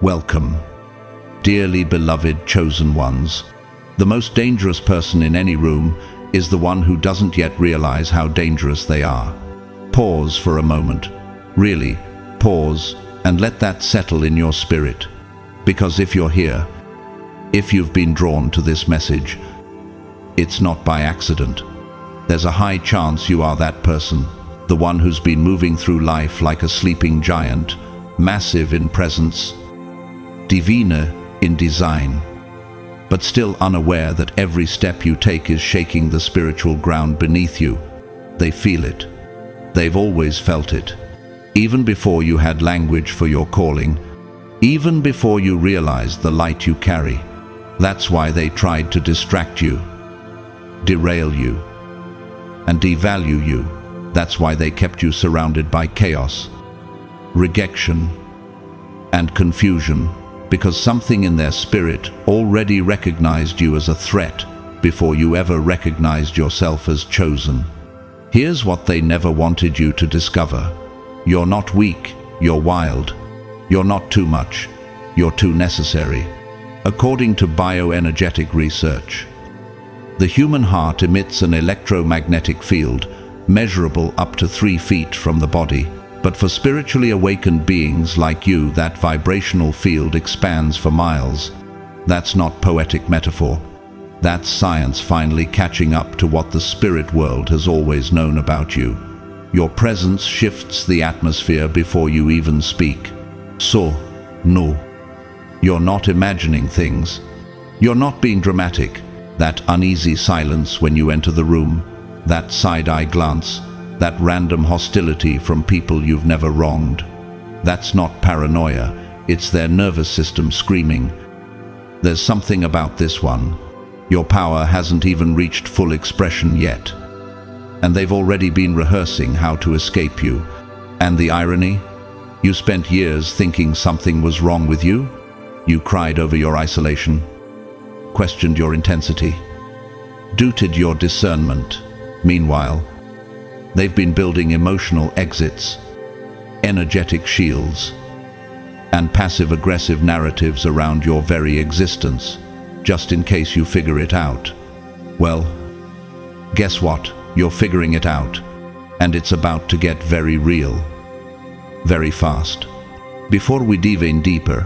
Welcome, dearly beloved chosen ones. The most dangerous person in any room is the one who doesn't yet realize how dangerous they are. Pause for a moment. Really, pause and let that settle in your spirit. Because if you're here, if you've been drawn to this message, it's not by accident. There's a high chance you are that person, the one who's been moving through life like a sleeping giant, massive in presence, divine in design, but still unaware that every step you take is shaking the spiritual ground beneath you. They feel it. They've always felt it. Even before you had language for your calling, even before you realized the light you carry. That's why they tried to distract you, derail you, and devalue you. That's why they kept you surrounded by chaos, rejection, and confusion, because something in their spirit already recognized you as a threat before you ever recognized yourself as chosen. Here's what they never wanted you to discover. You're not weak, you're wild. You're not too much, you're too necessary. According to bioenergetic research, the human heart emits an electromagnetic field measurable up to 3 feet from the body. But for spiritually awakened beings like you, that vibrational field expands for miles. That's not poetic metaphor. That's science finally catching up to what the spirit world has always known about you. Your presence shifts the atmosphere before you even speak. So, no. You're not imagining things. You're not being dramatic. That uneasy silence when you enter the room, that side-eye glance, that random hostility from people you've never wronged. That's not paranoia, it's their nervous system screaming. There's something about this one. Your power hasn't even reached full expression yet. And they've already been rehearsing how to escape you. And the irony? You spent years thinking something was wrong with you. You cried over your isolation, questioned your intensity, doubted your discernment. Meanwhile, they've been building emotional exits, energetic shields, and passive-aggressive narratives around your very existence, just in case you figure it out. Well, guess what? You're figuring it out, and it's about to get very real, very fast. Before we dive in deeper,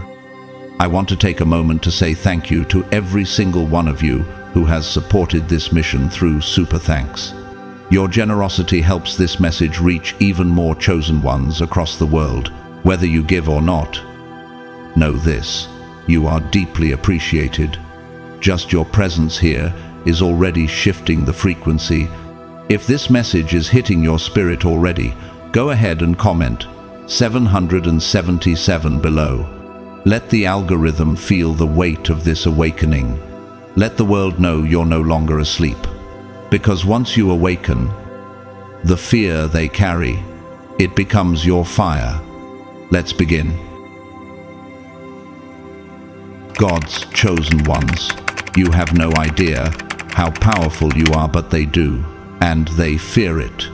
I want to take a moment to say thank you to every single one of you who has supported this mission through Super Thanks. Your generosity helps this message reach even more chosen ones across the world, whether you give or not. Know this, you are deeply appreciated. Just your presence here is already shifting the frequency. If this message is hitting your spirit already, go ahead and comment 777 below. Let the algorithm feel the weight of this awakening. Let the world know you're no longer asleep. Because once you awaken, the fear they carry, it becomes your fire. Let's begin. God's chosen ones. You have no idea how powerful you are, but they do, and they fear it.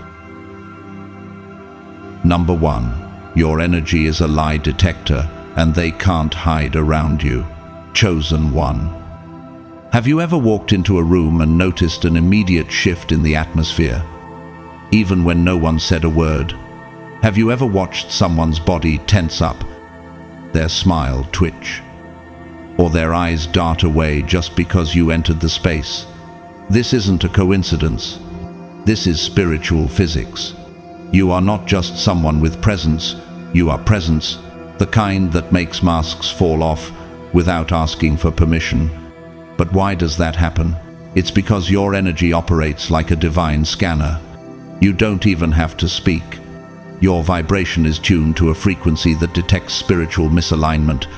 Number 1, your energy is a lie detector, and they can't hide around you. Chosen one. Have you ever walked into a room and noticed an immediate shift in the atmosphere, even when no one said a word? Have you ever watched someone's body tense up, their smile twitch, or their eyes dart away just because you entered the space? This isn't a coincidence. This is spiritual physics. You are not just someone with presence, you are presence, the kind that makes masks fall off without asking for permission. But why does that happen? It's because your energy operates like a divine scanner. You don't even have to speak. Your vibration is tuned to a frequency that detects spiritual misalignment.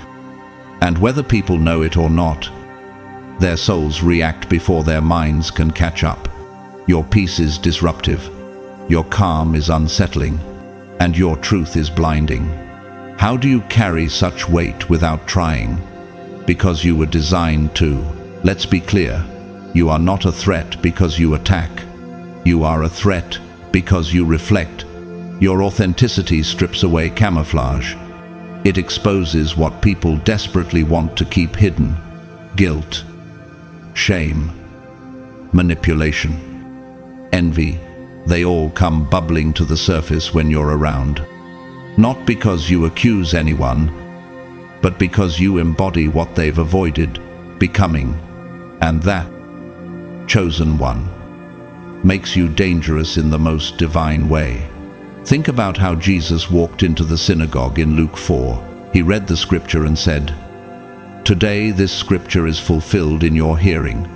And whether people know it or not, their souls react before their minds can catch up. Your peace is disruptive, your calm is unsettling, and your truth is blinding. How do you carry such weight without trying? Because you were designed to. Let's be clear, you are not a threat because you attack. You are a threat because you reflect. Your authenticity strips away camouflage. It exposes what people desperately want to keep hidden: guilt, shame, manipulation, envy. They all come bubbling to the surface when you're around. Not because you accuse anyone, but because you embody what they've avoided becoming. And that, chosen one, makes you dangerous in the most divine way. Think about how Jesus walked into the synagogue in Luke 4. He read the scripture and said, "Today this scripture is fulfilled in your hearing."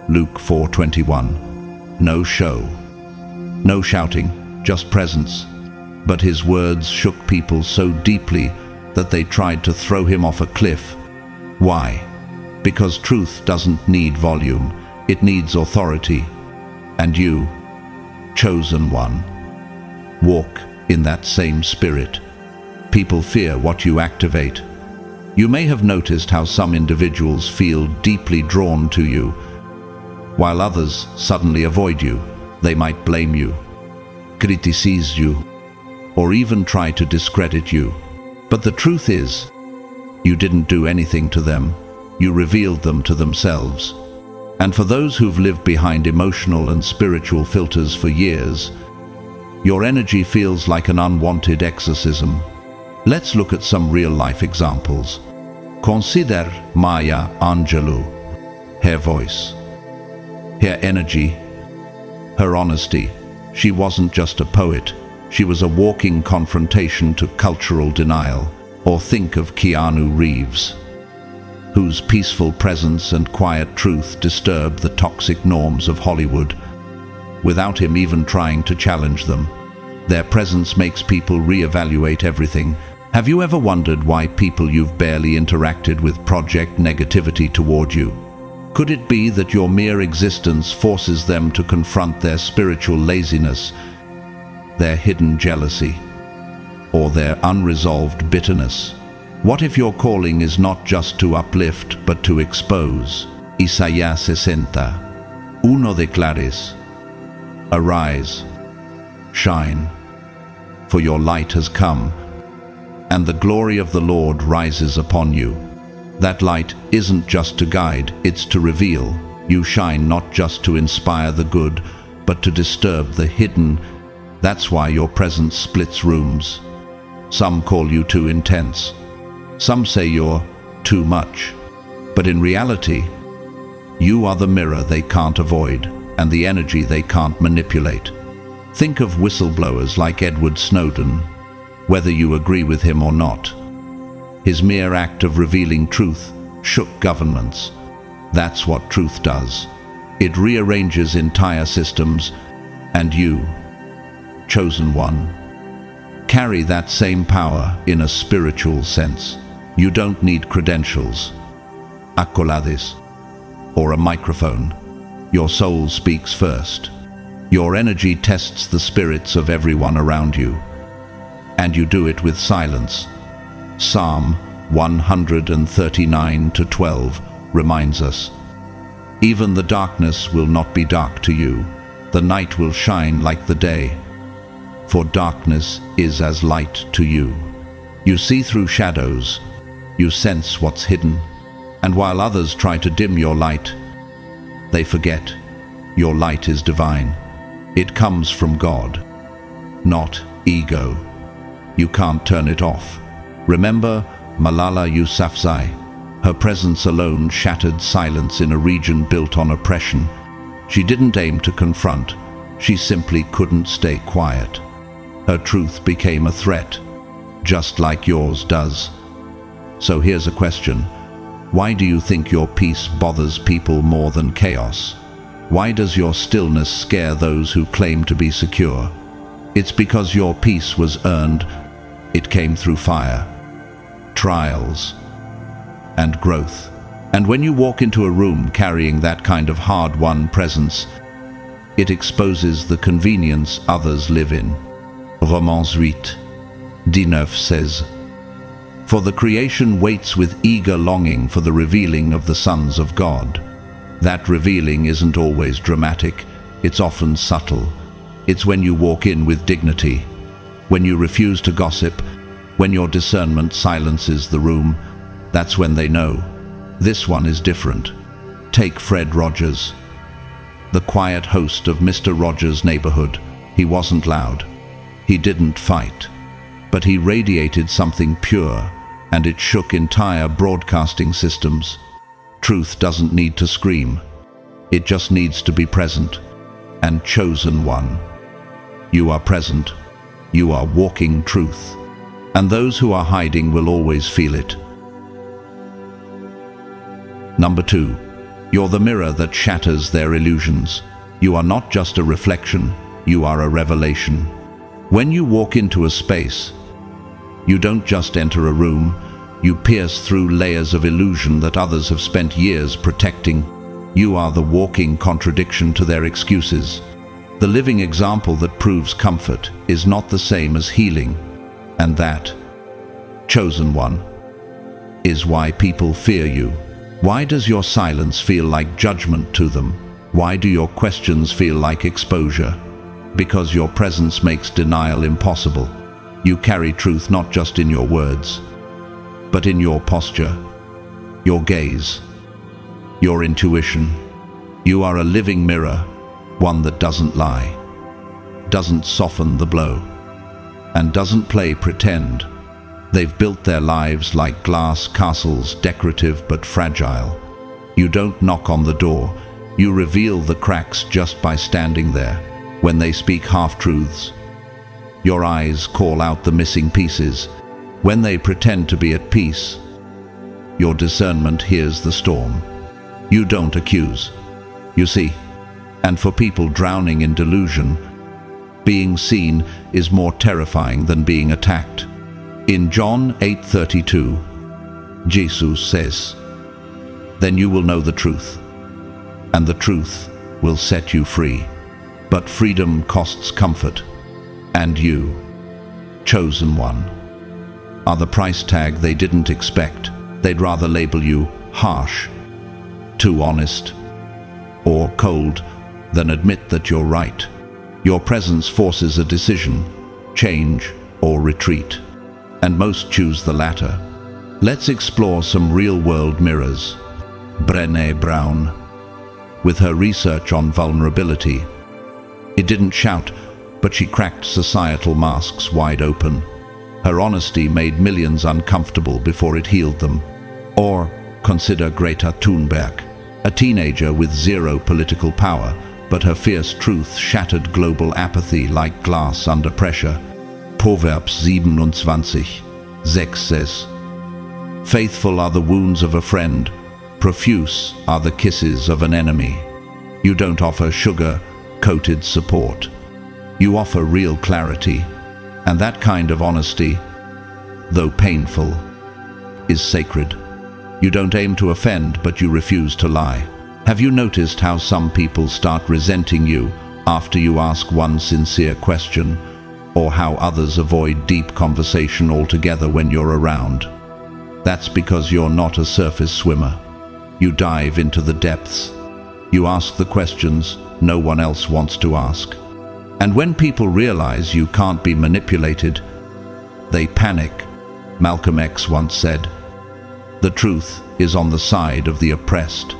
Luke 4:21. No show, no shouting, just presence. But his words shook people so deeply that they tried to throw him off a cliff. Why? Because truth doesn't need volume, it needs authority. And you, chosen one, walk in that same spirit. People fear what you activate. You may have noticed how some individuals feel deeply drawn to you, while others suddenly avoid you. They might blame you, criticize you, or even try to discredit you. But the truth is, you didn't do anything to them. You revealed them to themselves. And for those who've lived behind emotional and spiritual filters for years, your energy feels like an unwanted exorcism. Let's look at some real-life examples. Consider Maya Angelou. Her voice, her energy, her honesty. She wasn't just a poet. She was a walking confrontation to cultural denial. Or think of Keanu Reeves, whose peaceful presence and quiet truth disturbed the toxic norms of Hollywood, without him even trying to challenge them. Their presence makes people reevaluate everything. Have you ever wondered why people you've barely interacted with project negativity toward you? Could it be that your mere existence forces them to confront their spiritual laziness, their hidden jealousy, or their unresolved bitterness? What if your calling is not just to uplift, but to expose? Isaías 60:1 declares, "Arise, shine, for your light has come, and the glory of the Lord rises upon you." That light isn't just to guide, it's to reveal. You shine not just to inspire the good, but to disturb the hidden. That's why your presence splits rooms. Some call you too intense. Some say you're too much. But in reality, you are the mirror they can't avoid, and the energy they can't manipulate. Think of whistleblowers like Edward Snowden. Whether you agree with him or not, his mere act of revealing truth shook governments. That's what truth does. It rearranges entire systems, and you, chosen one, carry that same power in a spiritual sense. You don't need credentials, accolades, or a microphone. Your soul speaks first. Your energy tests the spirits of everyone around you, and you do it with silence. Psalm 139:12 reminds us, "Even the darkness will not be dark to you. The night will shine like the day, for darkness is as light to you." You see through shadows. You sense what's hidden. And while others try to dim your light, they forget your light is divine. It comes from God, not ego. You can't turn it off. Remember Malala Yousafzai. Her presence alone shattered silence in a region built on oppression. She didn't aim to confront. She simply couldn't stay quiet. Her truth became a threat, just like yours does. So here's a question. Why do you think your peace bothers people more than chaos? Why does your stillness scare those who claim to be secure? It's because your peace was earned. It came through fire, trials, and growth. And when you walk into a room carrying that kind of hard-won presence, it exposes the convenience others live in. Romans 8:19 says, "For the creation waits with eager longing for the revealing of the sons of God." That revealing isn't always dramatic, it's often subtle. It's when you walk in with dignity, when you refuse to gossip, When your discernment silences the room, that's when they know. This one is different. Take Fred Rogers, the quiet host of Mr. Rogers' Neighborhood. He wasn't loud. He didn't fight. But he radiated something pure, and it shook entire broadcasting systems. Truth doesn't need to scream. It just needs to be present. And chosen one. You are present. You are walking truth. And those who are hiding will always feel it. Number 2. You're the mirror that shatters their illusions. You are not just a reflection, you are a revelation. When you walk into a space, you don't just enter a room, you pierce through layers of illusion that others have spent years protecting. You are the walking contradiction to their excuses. The living example that proves comfort is not the same as healing, and that, chosen one, is why people fear you. Why does your silence feel like judgment to them? Why do your questions feel like exposure? Because your presence makes denial impossible. You carry truth not just in your words, but in your posture, your gaze, your intuition. You are a living mirror, one that doesn't lie, doesn't soften the blow, and doesn't play pretend. They've built their lives like glass castles, decorative but fragile. You don't knock on the door, you reveal the cracks just by standing there. When they speak half-truths, your eyes call out the missing pieces. When they pretend to be at peace, your discernment hears the storm. You don't accuse, you see. And for people drowning in delusion, being seen is more terrifying than being attacked. In John 8:32, Jesus says, "Then you will know the truth, and the truth will set you free." But freedom costs comfort, and you, chosen one, are the price tag they didn't expect. They'd rather label you harsh, too honest, or cold than admit that you're right. Your presence forces a decision, change or retreat. And most choose the latter. Let's explore some real-world mirrors. Brené Brown, with her research on vulnerability. It didn't shout, but she cracked societal masks wide open. Her honesty made millions uncomfortable before it healed them. Or consider Greta Thunberg, a teenager with zero political power, but her fierce truth shattered global apathy like glass under pressure. Proverbs 27:6 says, "Faithful are the wounds of a friend, profuse are the kisses of an enemy." You don't offer sugar-coated support. You offer real clarity, and that kind of honesty, though painful, is sacred. You don't aim to offend, but you refuse to lie. Have you noticed how some people start resenting you after you ask one sincere question? Or how others avoid deep conversation altogether when you're around? That's because you're not a surface swimmer. You dive into the depths. You ask the questions no one else wants to ask. And when people realize you can't be manipulated, they panic. Malcolm X once said, "The truth is on the side of the oppressed."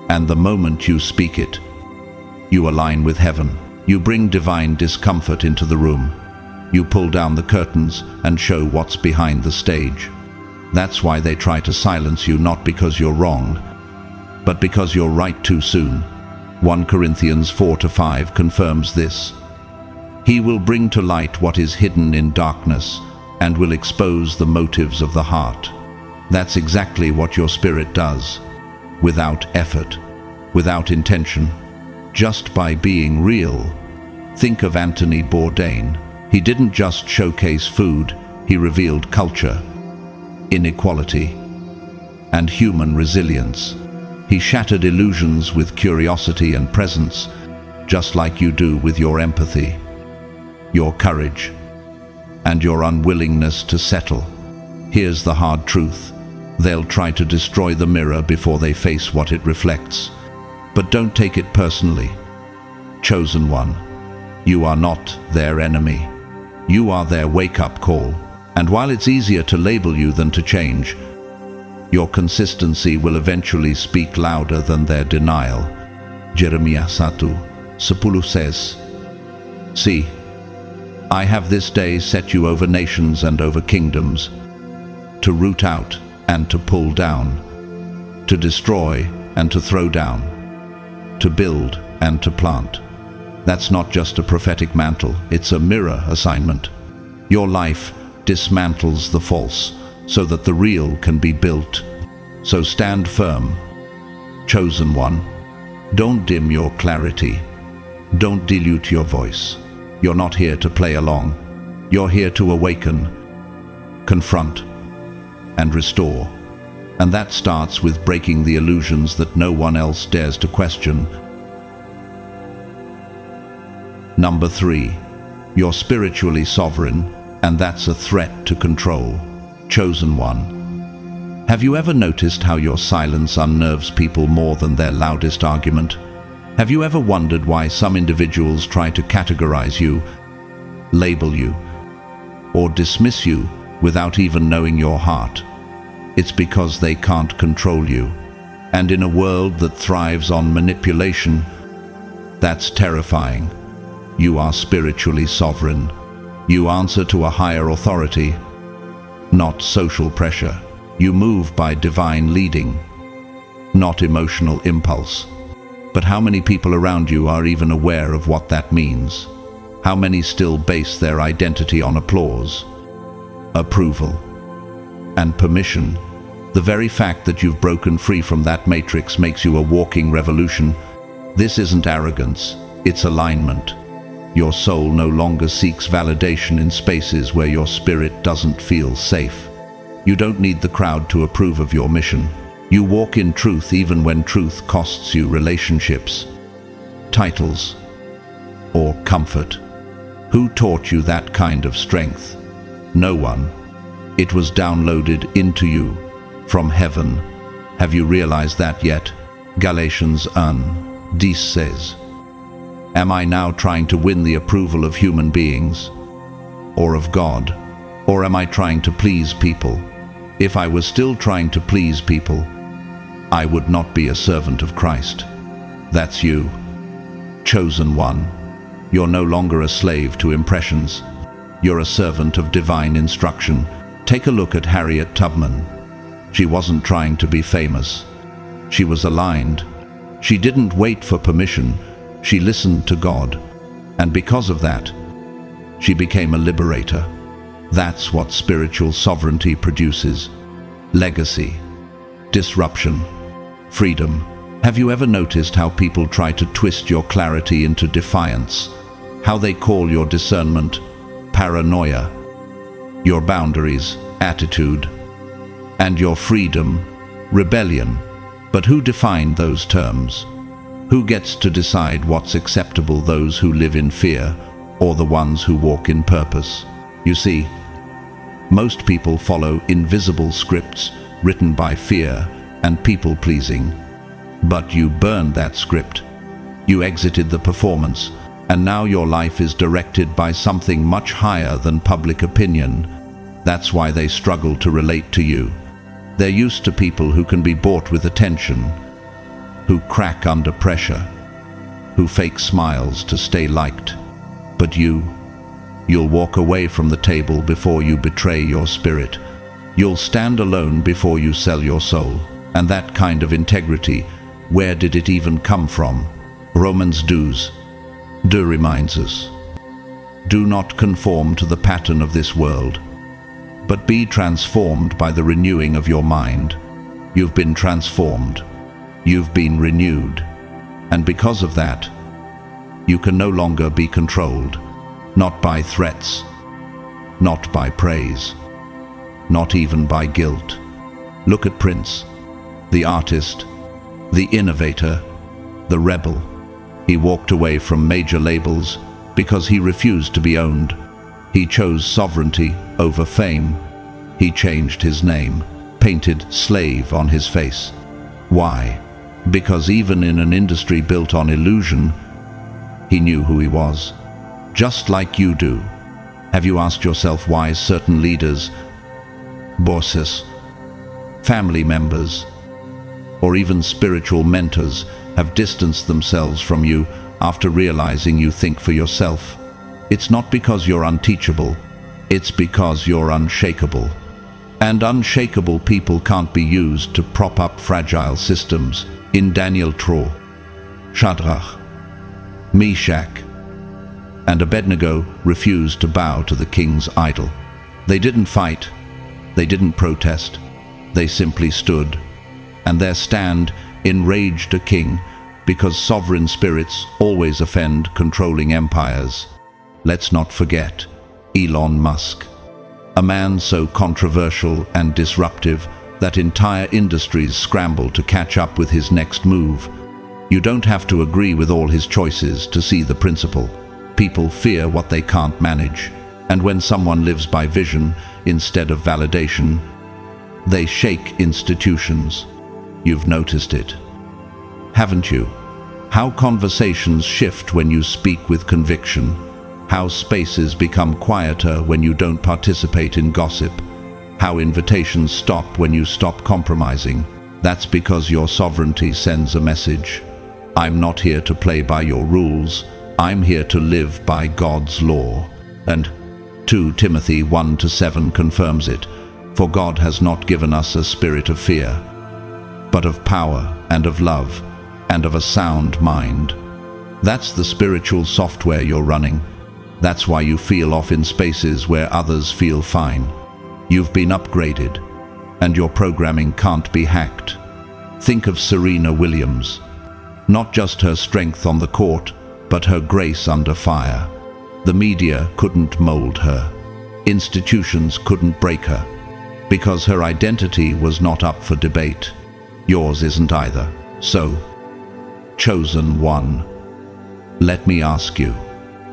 And the moment you speak it, you align with heaven. You bring divine discomfort into the room. You pull down the curtains and show what's behind the stage. That's why they try to silence you, not because you're wrong, but because you're right too soon. 1 Corinthians 4-5 confirms this. He will bring to light what is hidden in darkness and will expose the motives of the heart. That's exactly what your spirit does, without effort, without intention, just by being real. Think of Anthony Bourdain. He didn't just showcase food, he revealed culture, inequality, and human resilience. He shattered illusions with curiosity and presence, just like you do with your empathy, your courage, and your unwillingness to settle. Here's the hard truth. They'll try to destroy the mirror before they face what it reflects. But don't take it personally. Chosen one, you are not their enemy. You are their wake-up call. And while it's easier to label you than to change, your consistency will eventually speak louder than their denial. Jeremiah 1:10 says, "See, I have this day set you over nations and over kingdoms, to root out and to pull down, to destroy and to throw down, to build and to plant." That's not just a prophetic mantle, it's a mirror assignment. Your life dismantles the false so that the real can be built. So stand firm, chosen one. Don't dim your clarity. Don't dilute your voice. You're not here to play along. You're here to awaken, confront, and restore. And that starts with breaking the illusions that no one else dares to question. Number 3, you're spiritually sovereign, and that's a threat to control. Chosen one. Have you ever noticed how your silence unnerves people more than their loudest argument? Have you ever wondered why some individuals try to categorize you, label you, or dismiss you without even knowing your heart? It's because they can't control you. And in a world that thrives on manipulation, that's terrifying. You are spiritually sovereign. You answer to a higher authority, not social pressure. You move by divine leading, not emotional impulse. But how many people around you are even aware of what that means? How many still base their identity on applause, approval, and permission? The very fact that you've broken free from that matrix makes you a walking revolution. This isn't arrogance, it's alignment. Your soul no longer seeks validation in spaces where your spirit doesn't feel safe. You don't need the crowd to approve of your mission. You walk in truth even when truth costs you relationships, titles, or comfort. Who taught you that kind of strength? No one. It was downloaded into you from heaven. Have you realized that yet? Galatians 1:10 says, "Am I now trying to win the approval of human beings, or of God? Or am I trying to please people? If I was still trying to please people, I would not be a servant of Christ." That's you, chosen one. You're no longer a slave to impressions. You're a servant of divine instruction. Take a look at Harriet Tubman. She wasn't trying to be famous. She was aligned. She didn't wait for permission. She listened to God. And because of that, she became a liberator. That's what spiritual sovereignty produces. Legacy, disruption, freedom. Have you ever noticed how people try to twist your clarity into defiance? How they call your discernment paranoia, your boundaries attitude, and your freedom rebellion. But who defined those terms? Who gets to decide what's acceptable, those who live in fear or the ones who walk in purpose? You see, most people follow invisible scripts written by fear and people-pleasing. But you burned that script. You exited the performance, and now your life is directed by something much higher than public opinion. That's why they struggle to relate to you. They're used to people who can be bought with attention, who crack under pressure, who fake smiles to stay liked. But you'll walk away from the table before you betray your spirit. You'll stand alone before you sell your soul. And that kind of integrity, where did it even come from? Romans 2 reminds us, "Do not conform to the pattern of this world, but be transformed by the renewing of your mind." You've been transformed. You've been renewed. And because of that, you can no longer be controlled, not by threats, not by praise, not even by guilt. Look at Prince, the artist, the innovator, the rebel. He walked away from major labels because he refused to be owned. He chose sovereignty over fame. He changed his name, painted slave on his face. Why? Because even in an industry built on illusion, he knew who he was, just like you do. Have you asked yourself why certain leaders, bosses, family members, or even spiritual mentors have distanced themselves from you after realizing you think for yourself? It's not because you're unteachable, it's because you're unshakable. And unshakable people can't be used to prop up fragile systems. In Daniel 3, Shadrach, Meshach, and Abednego refused to bow to the king's idol. They didn't fight, they didn't protest, they simply stood. And their stand enraged a king, because sovereign spirits always offend controlling empires. Let's not forget Elon Musk, a man so controversial and disruptive that entire industries scramble to catch up with his next move. You don't have to agree with all his choices to see the principle. People fear what they can't manage, and when someone lives by vision instead of validation, they shake institutions. You've noticed it, haven't you? How conversations shift when you speak with conviction, how spaces become quieter when you don't participate in gossip, how invitations stop when you stop compromising. That's because your sovereignty sends a message. I'm not here to play by your rules, I'm here to live by God's law. And 2 Timothy 1-7 confirms it, for God has not given us a spirit of fear, but of power and of love and of a sound mind. That's the spiritual software you're running. That's why you feel off in spaces where others feel fine. You've been upgraded, and your programming can't be hacked. Think of Serena Williams. Not just her strength on the court, but her grace under fire. The media couldn't mold her. Institutions couldn't break her, because her identity was not up for debate. Yours isn't either. So, chosen one, let me ask you,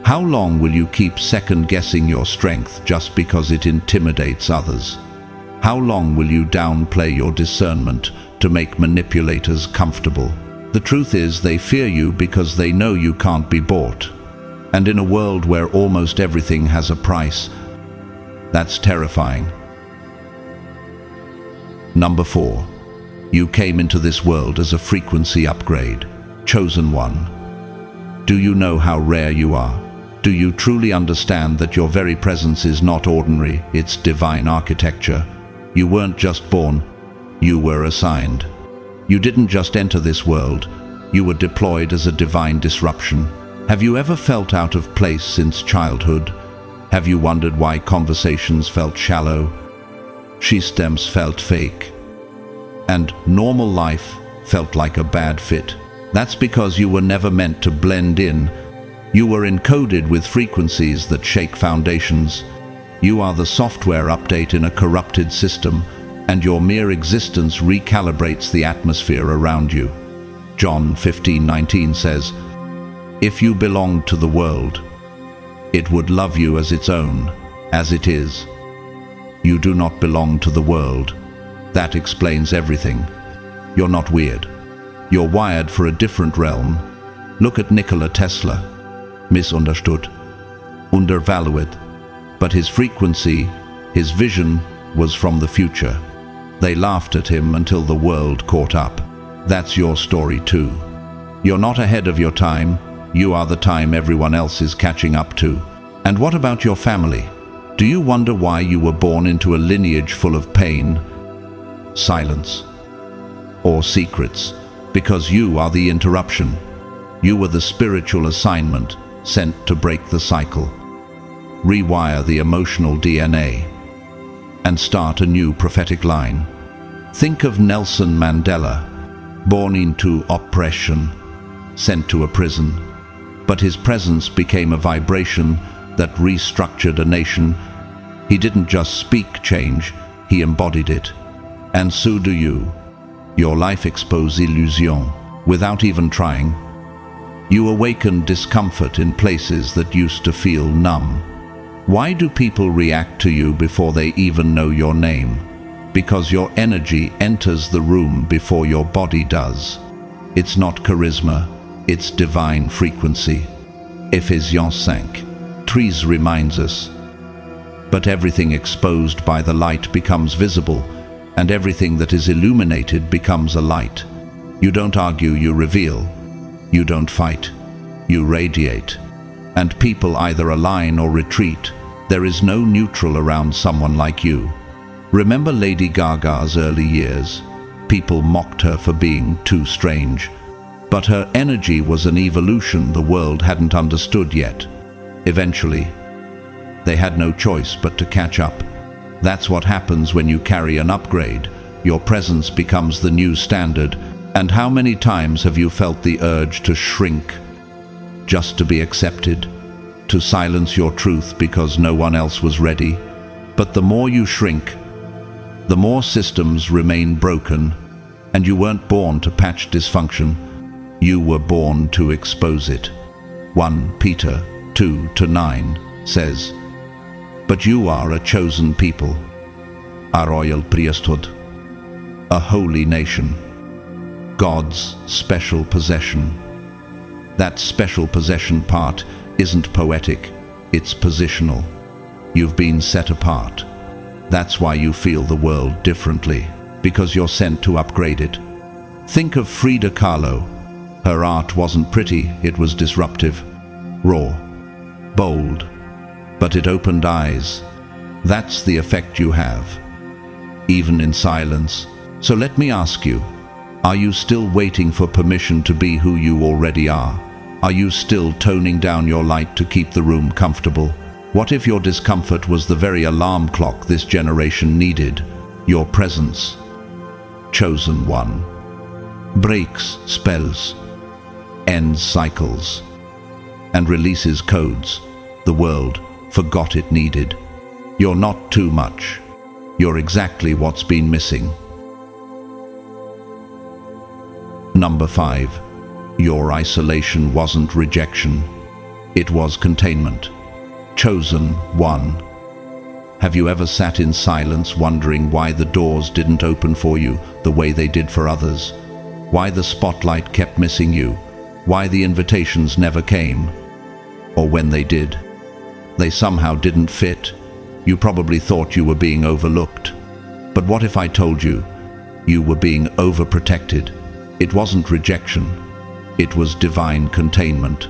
how long will you keep second-guessing your strength just because it intimidates others? How long will you downplay your discernment to make manipulators comfortable? The truth is, they fear you because they know you can't be bought. And in a world where almost everything has a price, that's terrifying. Number 4. You came into this world as a frequency upgrade. Chosen one. Do you know how rare you are? Do you truly understand that your very presence is not ordinary, it's divine architecture? You weren't just born, you were assigned. You didn't just enter this world, you were deployed as a divine disruption. Have you ever felt out of place since childhood? Have you wondered why conversations felt shallow, systems felt fake, and normal life felt like a bad fit? That's because you were never meant to blend in. You were encoded with frequencies that shake foundations. You are the software update in a corrupted system, and your mere existence recalibrates the atmosphere around you. John 15:19 says, "If you belonged to the world, it would love you as its own, as it is. You do not belong to the world." That explains everything. You're not weird. You're wired for a different realm. Look at Nikola Tesla. Misunderstood, undervalued, but his frequency, his vision was from the future. They laughed at him until the world caught up. That's your story too. You're not ahead of your time, you are the time everyone else is catching up to. And what about your family? Do you wonder why you were born into a lineage full of pain, silence, or secrets? Because you are the interruption. You were the spiritual assignment sent to break the cycle, rewire the emotional DNA, and start a new prophetic line. Think of Nelson Mandela, born into oppression, sent to a prison, but his presence became a vibration that restructured a nation. He didn't just speak change, he embodied it. And so do you. Your life exposes illusion without even trying. You awaken discomfort in places that used to feel numb. Why do people react to you before they even know your name? Because your energy enters the room before your body does. It's not charisma, it's divine frequency. Ephesians 5:13 reminds us, But everything exposed by the light becomes visible, and everything that is illuminated becomes a light. You don't argue, you reveal. You don't fight, you radiate. And people either align or retreat. There is no neutral around someone like you. Remember Lady Gaga's early years? People mocked her for being too strange. But her energy was an evolution the world hadn't understood yet. Eventually, they had no choice but to catch up. That's what happens when you carry an upgrade. Your presence becomes the new standard. And how many times have you felt the urge to shrink, just to be accepted, to silence your truth because no one else was ready? But the more you shrink, the more systems remain broken, and you weren't born to patch dysfunction. You were born to expose it. 1 Peter 2-9 says, "But you are a chosen people, a royal priesthood, a holy nation, God's special possession." That special possession part isn't poetic, it's positional. You've been set apart. That's why you feel the world differently, because you're sent to upgrade it. Think of Frida Kahlo. Her art wasn't pretty, it was disruptive, raw, bold, but it opened eyes. That's the effect you have, even in silence. So let me ask you, are you still waiting for permission to be who you already are? Are you still toning down your light to keep the room comfortable? What if your discomfort was the very alarm clock this generation needed? Your presence, chosen one, breaks spells, ends cycles, and releases codes the world forgot it needed. You're not too much. You're exactly what's been missing. Number 5. Your isolation wasn't rejection. It was containment. Chosen one. Have you ever sat in silence wondering why the doors didn't open for you the way they did for others? Why the spotlight kept missing you? Why the invitations never came? Or when they did, they somehow didn't fit? You probably thought you were being overlooked. But what if I told you you were being overprotected? It wasn't rejection. It was divine containment.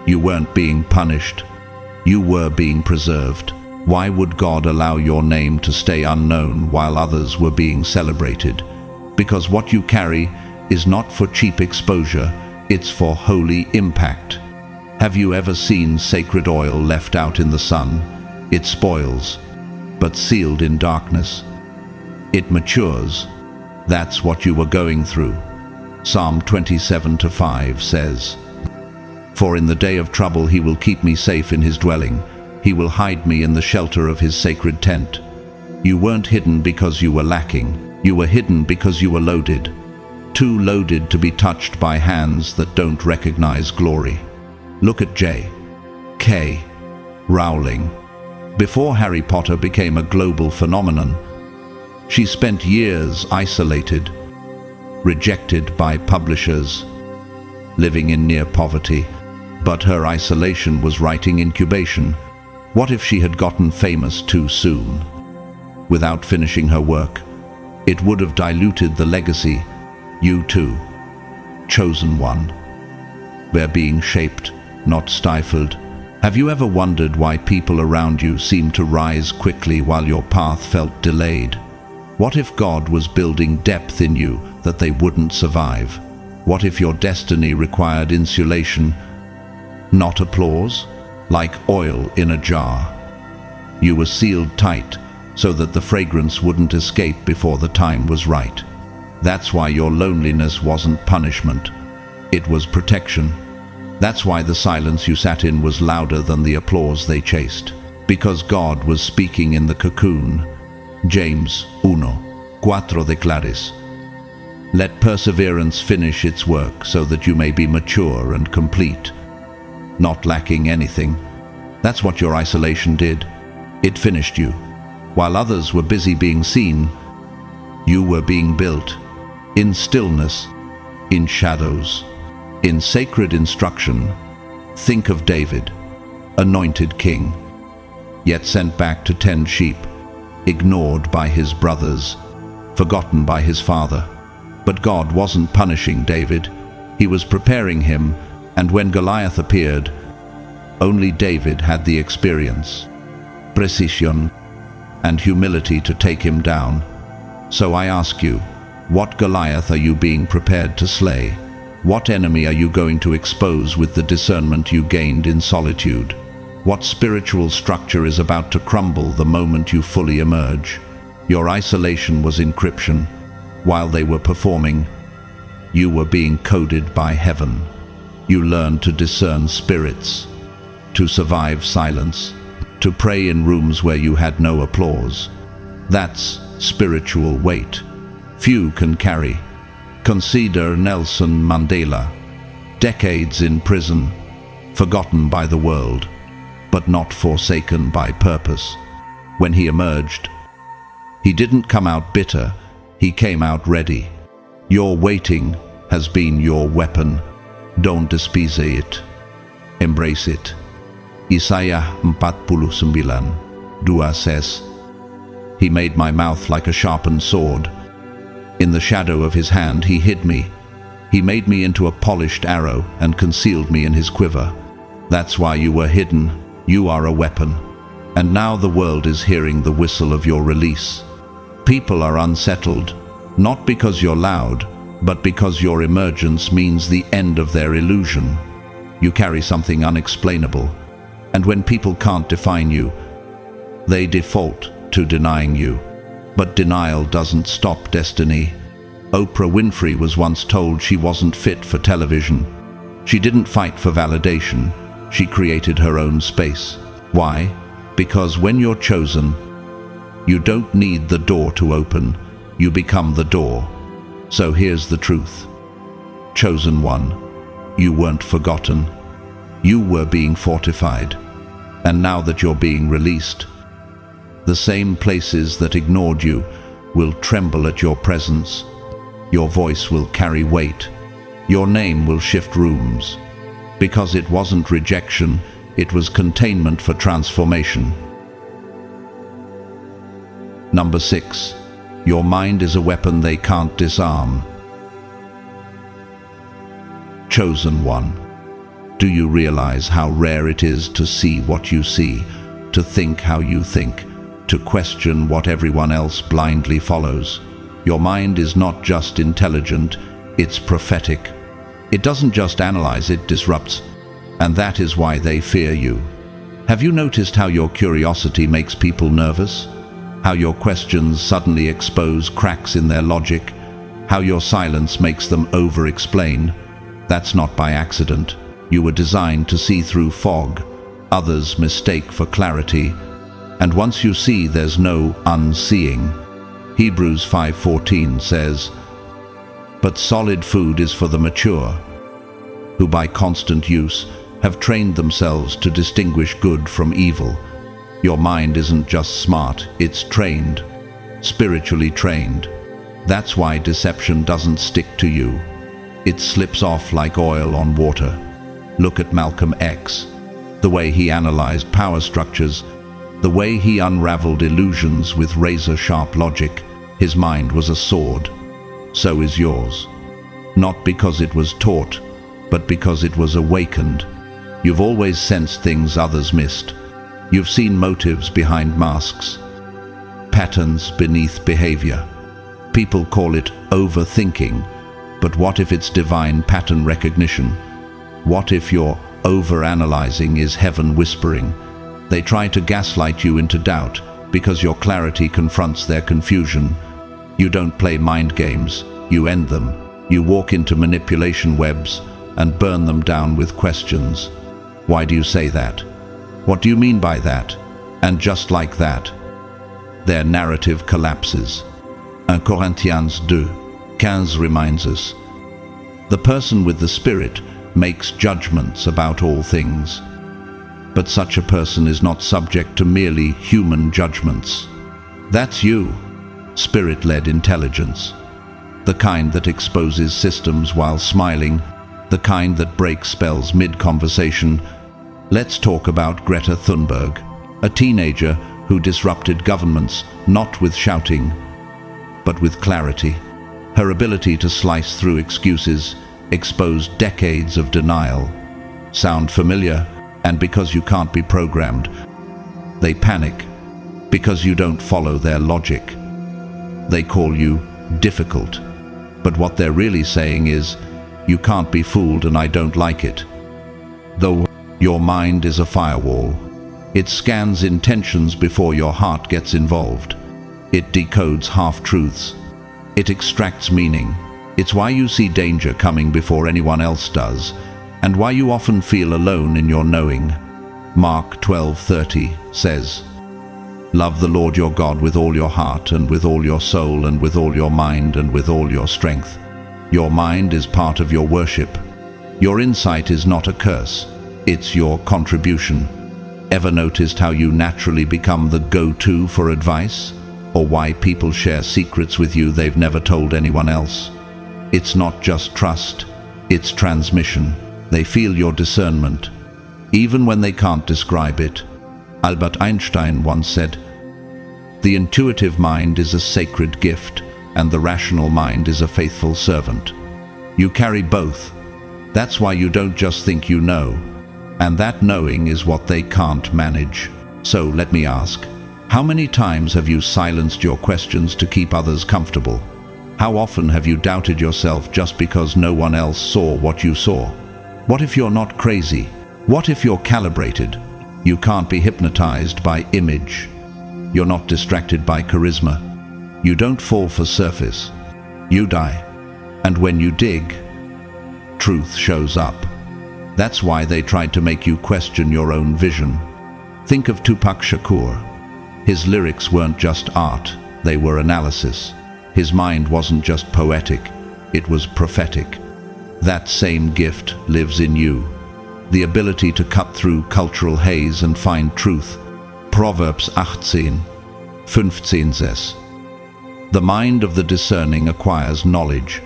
You weren't being punished. You were being preserved. Why would God allow your name to stay unknown while others were being celebrated? Because what you carry is not for cheap exposure, it's for holy impact. Have you ever seen sacred oil left out in the sun? It spoils, but sealed in darkness. It matures. That's what you were going through. Psalm 27:5 says, "For in the day of trouble he will keep me safe in his dwelling. He will hide me in the shelter of his sacred tent." You weren't hidden because you were lacking. You were hidden because you were loaded. Too loaded to be touched by hands that don't recognize glory. Look at J.K. Rowling. Before Harry Potter became a global phenomenon, she spent years isolated, rejected by publishers, living in near poverty. But her isolation was writing incubation. What if she had gotten famous too soon? Without finishing her work, it would have diluted the legacy. You too, chosen one. They're being shaped, not stifled. Have you ever wondered why people around you seem to rise quickly while your path felt delayed? What if God was building depth in you that they wouldn't survive? What if your destiny required insulation, not applause, like oil in a jar? You were sealed tight so that the fragrance wouldn't escape before the time was right. That's why your loneliness wasn't punishment. It was protection. That's why the silence you sat in was louder than the applause they chased. Because God was speaking in the cocoon. James 1:4 declares, "Let perseverance finish its work so that you may be mature and complete, not lacking anything." That's what your isolation did. It finished you. While others were busy being seen, you were being built. In stillness, in shadows, in sacred instruction. Think of David, anointed king. yet sent back to 10 sheep, ignored by his brothers, forgotten by his father. But God wasn't punishing David. He was preparing him, and when Goliath appeared, only David had the experience, precision, and humility to take him down. So I ask you, what Goliath are you being prepared to slay? What enemy are you going to expose with the discernment you gained in solitude? What spiritual structure is about to crumble the moment you fully emerge? Your isolation was encryption. While they were performing, you were being coded by heaven. You learned to discern spirits, to survive silence, to pray in rooms where you had no applause. That's spiritual weight few can carry. Consider Nelson Mandela. Decades in prison, forgotten by the world, but not forsaken by purpose. When he emerged, he didn't come out bitter, he came out ready. Your waiting has been your weapon. Don't despise it. Embrace it. Isaiah 49:2 says, "He made my mouth like a sharpened sword. In the shadow of his hand he hid me. He made me into a polished arrow and concealed me in his quiver." That's why you were hidden. You are a weapon. And now the world is hearing the whistle of your release. People are unsettled, not because you're loud, but because your emergence means the end of their illusion. You carry something unexplainable, and when people can't define you, they default to denying you. But denial doesn't stop destiny. Oprah Winfrey was once told she wasn't fit for television. She didn't fight for validation. She created her own space. Why? Because when you're chosen, you don't need the door to open. You become the door. So here's the truth. Chosen one, you weren't forgotten. You were being fortified. And now that you're being released, the same places that ignored you will tremble at your presence. Your voice will carry weight. Your name will shift rooms. Because it wasn't rejection, it was containment for transformation. Number 6. Your mind is a weapon they can't disarm. Chosen one. Do you realize how rare it is to see what you see, to think how you think, to question what everyone else blindly follows? Your mind is not just intelligent, it's prophetic. It doesn't just analyze, it disrupts. And that is why they fear you. Have you noticed how your curiosity makes people nervous? How your questions suddenly expose cracks in their logic? How your silence makes them over-explain? That's not by accident. You were designed to see through fog. Others mistake for clarity. And once you see, there's no unseeing. Hebrews 5:14 says, "But solid food is for the mature, who by constant use have trained themselves to distinguish good from evil." Your mind isn't just smart, it's trained, spiritually trained. That's why deception doesn't stick to you. It slips off like oil on water. Look at Malcolm X. The way he analyzed power structures, the way he unraveled illusions with razor-sharp logic. His mind was a sword. So is yours. Not because it was taught, but because it was awakened. You've always sensed things others missed. You've seen motives behind masks, patterns beneath behavior. People call it overthinking, but what if it's divine pattern recognition? What if your overanalyzing is heaven whispering? They try to gaslight you into doubt because your clarity confronts their confusion. You don't play mind games, you end them. You walk into manipulation webs and burn them down with questions. Why do you say that? What do you mean by that? And just like that, their narrative collapses. 1 Corinthians 2:15 reminds us, "The person with the Spirit makes judgments about all things." But such a person is not subject to merely human judgments. That's you, Spirit-led intelligence. The kind that exposes systems while smiling, the kind that breaks spells mid-conversation. Let's talk about Greta Thunberg, A teenager who disrupted governments, not with shouting, but with clarity. Her ability to slice through excuses exposed decades of denial. Sound familiar? And because you can't be programmed, they panic. Because you don't follow their logic, they call you difficult. But what they're really saying is, you can't be fooled and I don't like it. Though your mind is a firewall. It scans intentions before your heart gets involved. It decodes half-truths. It extracts meaning. It's why you see danger coming before anyone else does, and why you often feel alone in your knowing. Mark 12:30 says, "Love the Lord your God with all your heart and with all your soul and with all your mind and with all your strength." Your mind is part of your worship. Your insight is not a curse. It's your contribution. Ever noticed how you naturally become the go-to for advice? Or why people share secrets with you they've never told anyone else? It's not just trust, it's transmission. They feel your discernment, even when they can't describe it. Albert Einstein once said, "The intuitive mind is a sacred gift, and the rational mind is a faithful servant." You carry both. That's why you don't just think you know. And that knowing is what they can't manage. So let me ask, how many times have you silenced your questions to keep others comfortable? How often have you doubted yourself just because no one else saw what you saw? What if you're not crazy? What if you're calibrated? You can't be hypnotized by image. You're not distracted by charisma. You don't fall for surface. You die. And when you dig, truth shows up. That's why they tried to make you question your own vision. Think of Tupac Shakur. His lyrics weren't just art, they were analysis. His mind wasn't just poetic, it was prophetic. That same gift lives in you. The ability to cut through cultural haze and find truth. Proverbs 18:15 The mind of the discerning acquires knowledge,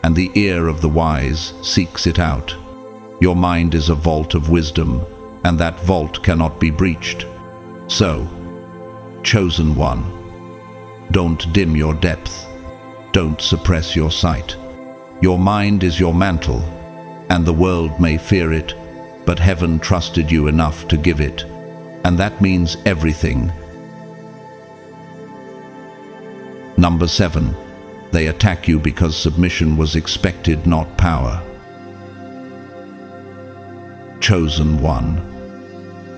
and the ear of the wise seeks it out. Your mind is a vault of wisdom, and that vault cannot be breached. So, chosen one, don't dim your depth. Don't suppress your sight. Your mind is your mantle, and the world may fear it, but heaven trusted you enough to give it, and that means everything. Number 7. They attack you because submission was expected, not power. Chosen one.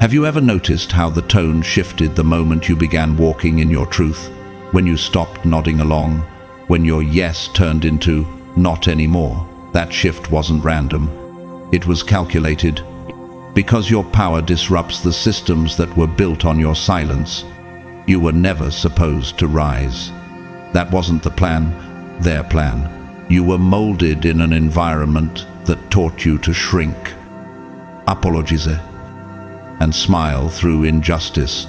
Have you ever noticed how the tone shifted the moment you began walking in your truth? When you stopped nodding along? When your yes turned into not anymore? That shift wasn't random. It was calculated. Because your power disrupts the systems that were built on your silence. You were never supposed to rise. That wasn't the plan, their plan. You were molded in an environment that taught you to shrink, apologize, and smile through injustice.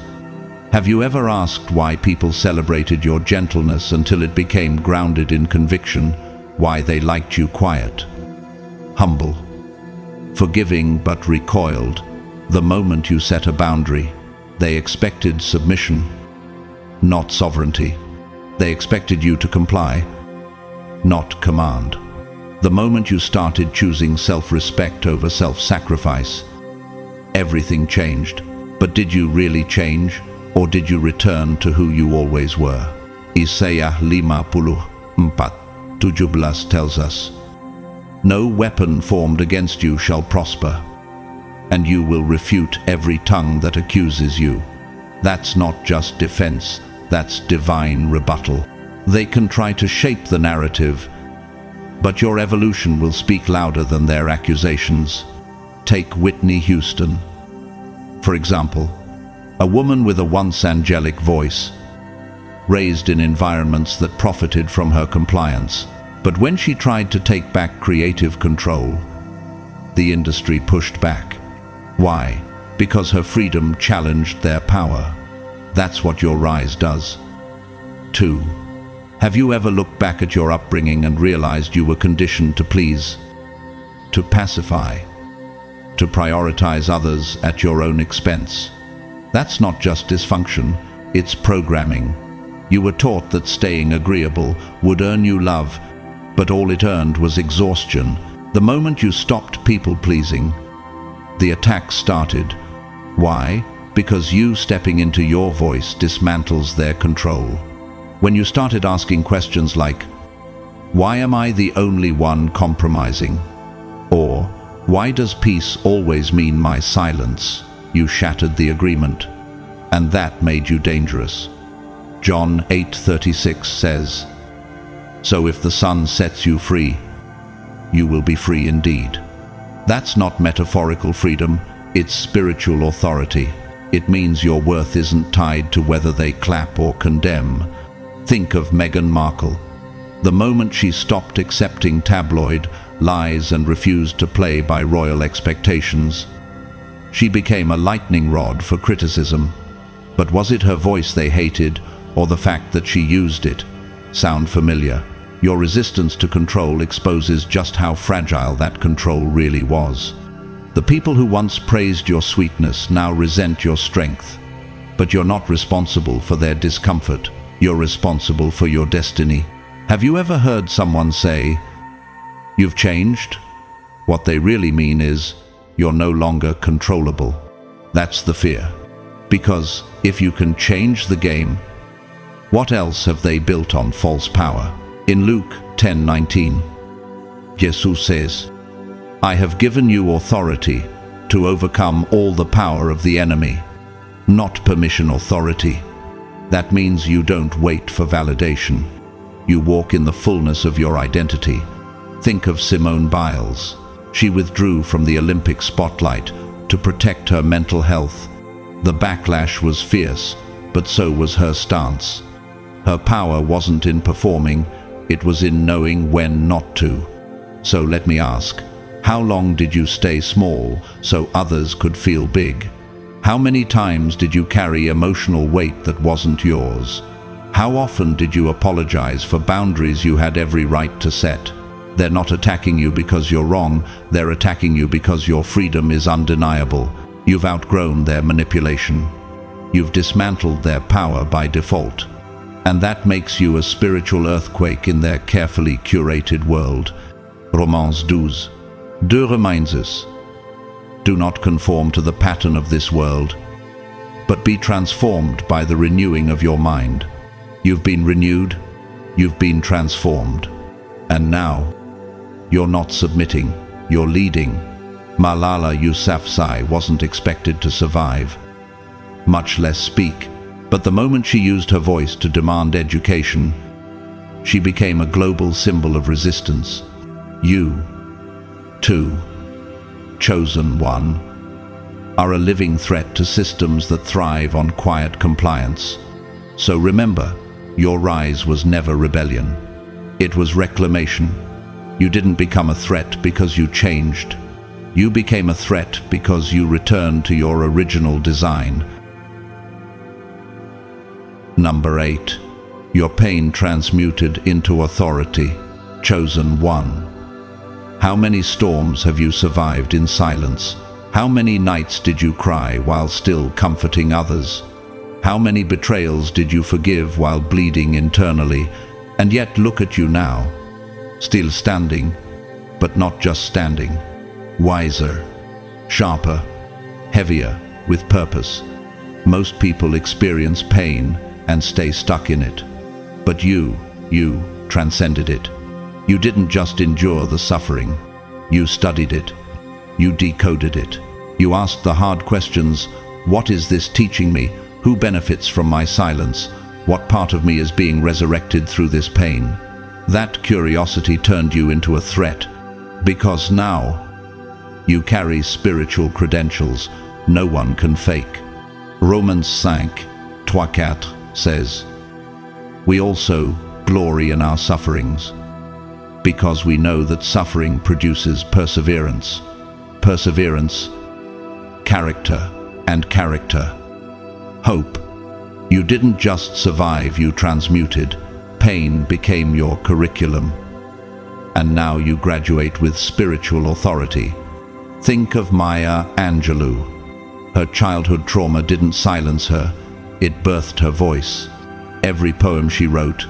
Have you ever asked why people celebrated your gentleness until it became grounded in conviction? Why they liked you quiet, humble, forgiving but recoiled the moment you set a boundary? They expected submission, not sovereignty. They expected you to comply, not command. The moment you started choosing self-respect over self-sacrifice, everything changed. But did you really change, or did you return to who you always were? Isaiah 54:17 tells us, "No weapon formed against you shall prosper, and you will refute every tongue that accuses you." That's not just defense, that's divine rebuttal. They can try to shape the narrative, but your evolution will speak louder than their accusations. Take Whitney Houston, for example, a woman with a once angelic voice, raised in environments that profited from her compliance. But when she tried to take back creative control, the industry pushed back. Why? Because her freedom challenged their power. That's what your rise does. 2. Have you ever looked back at your upbringing and realized you were conditioned to please, to pacify, to prioritize others at your own expense? That's not just dysfunction, it's programming. You were taught that staying agreeable would earn you love, but all it earned was exhaustion. The moment you stopped people-pleasing, the attack started. Why? Because you stepping into your voice dismantles their control. When you started asking questions like, why am I the only one compromising? Or, why does peace always mean my silence? You shattered the agreement, and that made you dangerous. John 8:36 says, so if the Son sets you free, you will be free indeed. That's not metaphorical freedom, it's spiritual authority. It means your worth isn't tied to whether they clap or condemn. Think of Meghan Markle. The moment she stopped accepting tabloid lies and refused to play by royal expectations, she became a lightning rod for criticism. But was it her voice they hated, or the fact that she used it? Sound familiar? Your resistance to control exposes just how fragile that control really was. The people who once praised your sweetness now resent your strength. But you're not responsible for their discomfort. You're responsible for your destiny. Have you ever heard someone say, you've changed? What they really mean is, you're no longer controllable. That's the fear. Because if you can change the game, what else have they built on false power? In Luke 10:19, Jesus says, I have given you authority to overcome all the power of the enemy, not permission authority. That means you don't wait for validation. You walk in the fullness of your identity. Think of Simone Biles. She withdrew from the Olympic spotlight to protect her mental health. The backlash was fierce, but so was her stance. Her power wasn't in performing, it was in knowing when not to. So let me ask, how long did you stay small so others could feel big? How many times did you carry emotional weight that wasn't yours? How often did you apologize for boundaries you had every right to set? They're not attacking you because you're wrong, they're attacking you because your freedom is undeniable. You've outgrown their manipulation. You've dismantled their power by default. And that makes you a spiritual earthquake in their carefully curated world. Romans 12:2 reminds us, do not conform to the pattern of this world, but be transformed by the renewing of your mind. You've been renewed, you've been transformed. And now, you're not submitting, you're leading. Malala Yousafzai wasn't expected to survive, much less speak. But the moment she used her voice to demand education, she became a global symbol of resistance. You, too, chosen one, are a living threat to systems that thrive on quiet compliance. So remember, your rise was never rebellion. It was reclamation. You didn't become a threat because you changed. You became a threat because you returned to your original design. Number 8. Your pain transmuted into authority. Chosen one. How many storms have you survived in silence? How many nights did you cry while still comforting others? How many betrayals did you forgive while bleeding internally? And yet look at you now, still standing, but not just standing. Wiser, sharper, heavier, with purpose. Most people experience pain and stay stuck in it. But you transcended it. You didn't just endure the suffering. You studied it. You decoded it. You asked the hard questions. What is this teaching me? Who benefits from my silence? What part of me is being resurrected through this pain? That curiosity turned you into a threat, because now you carry spiritual credentials no one can fake. Romans 5:3-4 says, we also glory in our sufferings, because we know that suffering produces perseverance. Perseverance, character, and character, hope. You didn't just survive, you transmuted. Pain became your curriculum. And now you graduate with spiritual authority. Think of Maya Angelou. Her childhood trauma didn't silence her, it birthed her voice. Every poem she wrote,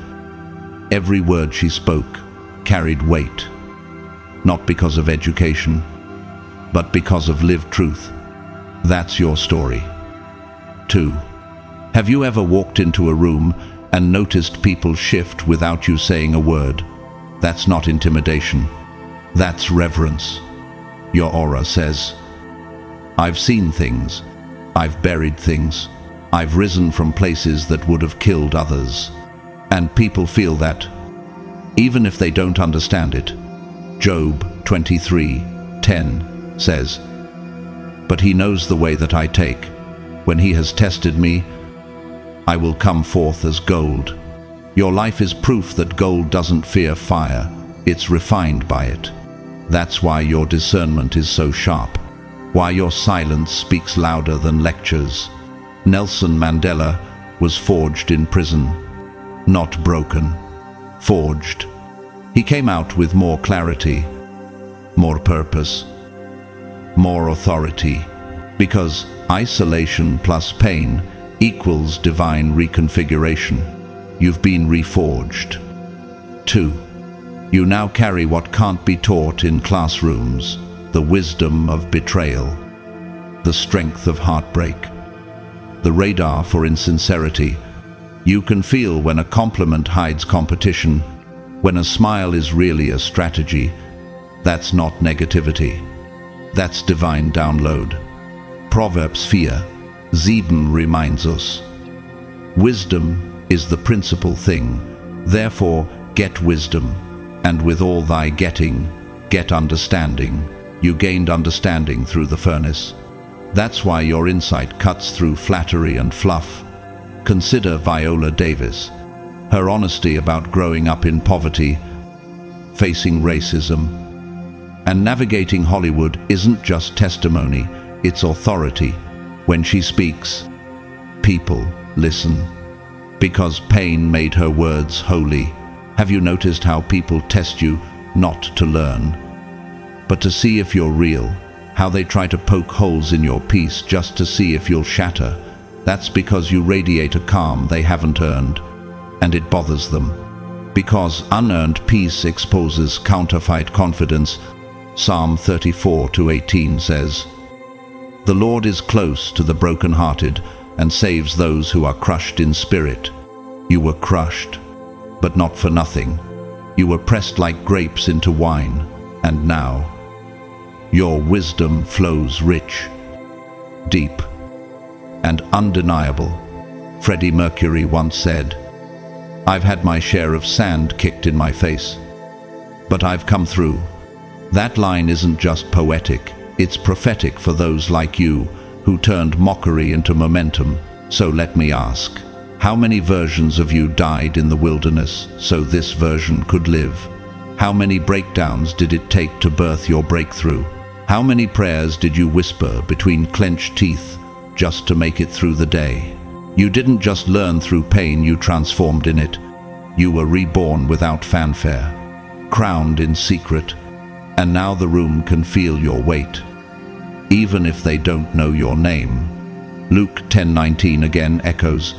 every word she spoke, carried weight. Not because of education, but because of lived truth. That's your story. 2. Have you ever walked into a room and noticed people shift without you saying a word? That's not intimidation. That's reverence. Your aura says, I've seen things. I've buried things. I've risen from places that would have killed others. And people feel that, even if they don't understand it. Job 23:10 says, But he knows the way that I take. When he has tested me, I will come forth as gold. Your life is proof that gold doesn't fear fire. It's refined by it. That's why your discernment is so sharp. Why your silence speaks louder than lectures. Nelson Mandela was forged in prison. Not broken. Forged. He came out with more clarity, more purpose, more authority. Because isolation plus pain equals divine reconfiguration. You've been reforged. 2. You now carry what can't be taught in classrooms, the wisdom of betrayal, the strength of heartbreak, the radar for insincerity. You can feel when a compliment hides competition, when a smile is really a strategy. That's not negativity. That's divine download. Proverbs 4:7 reminds us, wisdom is the principal thing. Therefore, get wisdom, and with all thy getting, get understanding. You gained understanding through the furnace. That's why your insight cuts through flattery and fluff. Consider Viola Davis. Her honesty about growing up in poverty, facing racism, and navigating Hollywood isn't just testimony, it's authority. When she speaks, people listen. Because pain made her words holy. Have you noticed how people test you not to learn, but to see if you're real? How they try to poke holes in your peace just to see if you'll shatter. That's because you radiate a calm they haven't earned, and it bothers them. Because unearned peace exposes counterfeit confidence. Psalm 34:18 says, The Lord is close to the brokenhearted and saves those who are crushed in spirit. You were crushed, but not for nothing. You were pressed like grapes into wine, and now your wisdom flows rich, deep, and undeniable. Freddie Mercury once said, I've had my share of sand kicked in my face, but I've come through. That line isn't just poetic, it's prophetic for those like you who turned mockery into momentum. So let me ask, how many versions of you died in the wilderness so this version could live? How many breakdowns did it take to birth your breakthrough? How many prayers did you whisper between clenched teeth just to make it through the day? You didn't just learn through pain, you transformed in it. You were reborn without fanfare, crowned in secret, and now the room can feel your weight, even if they don't know your name. Luke 10:19 again echoes,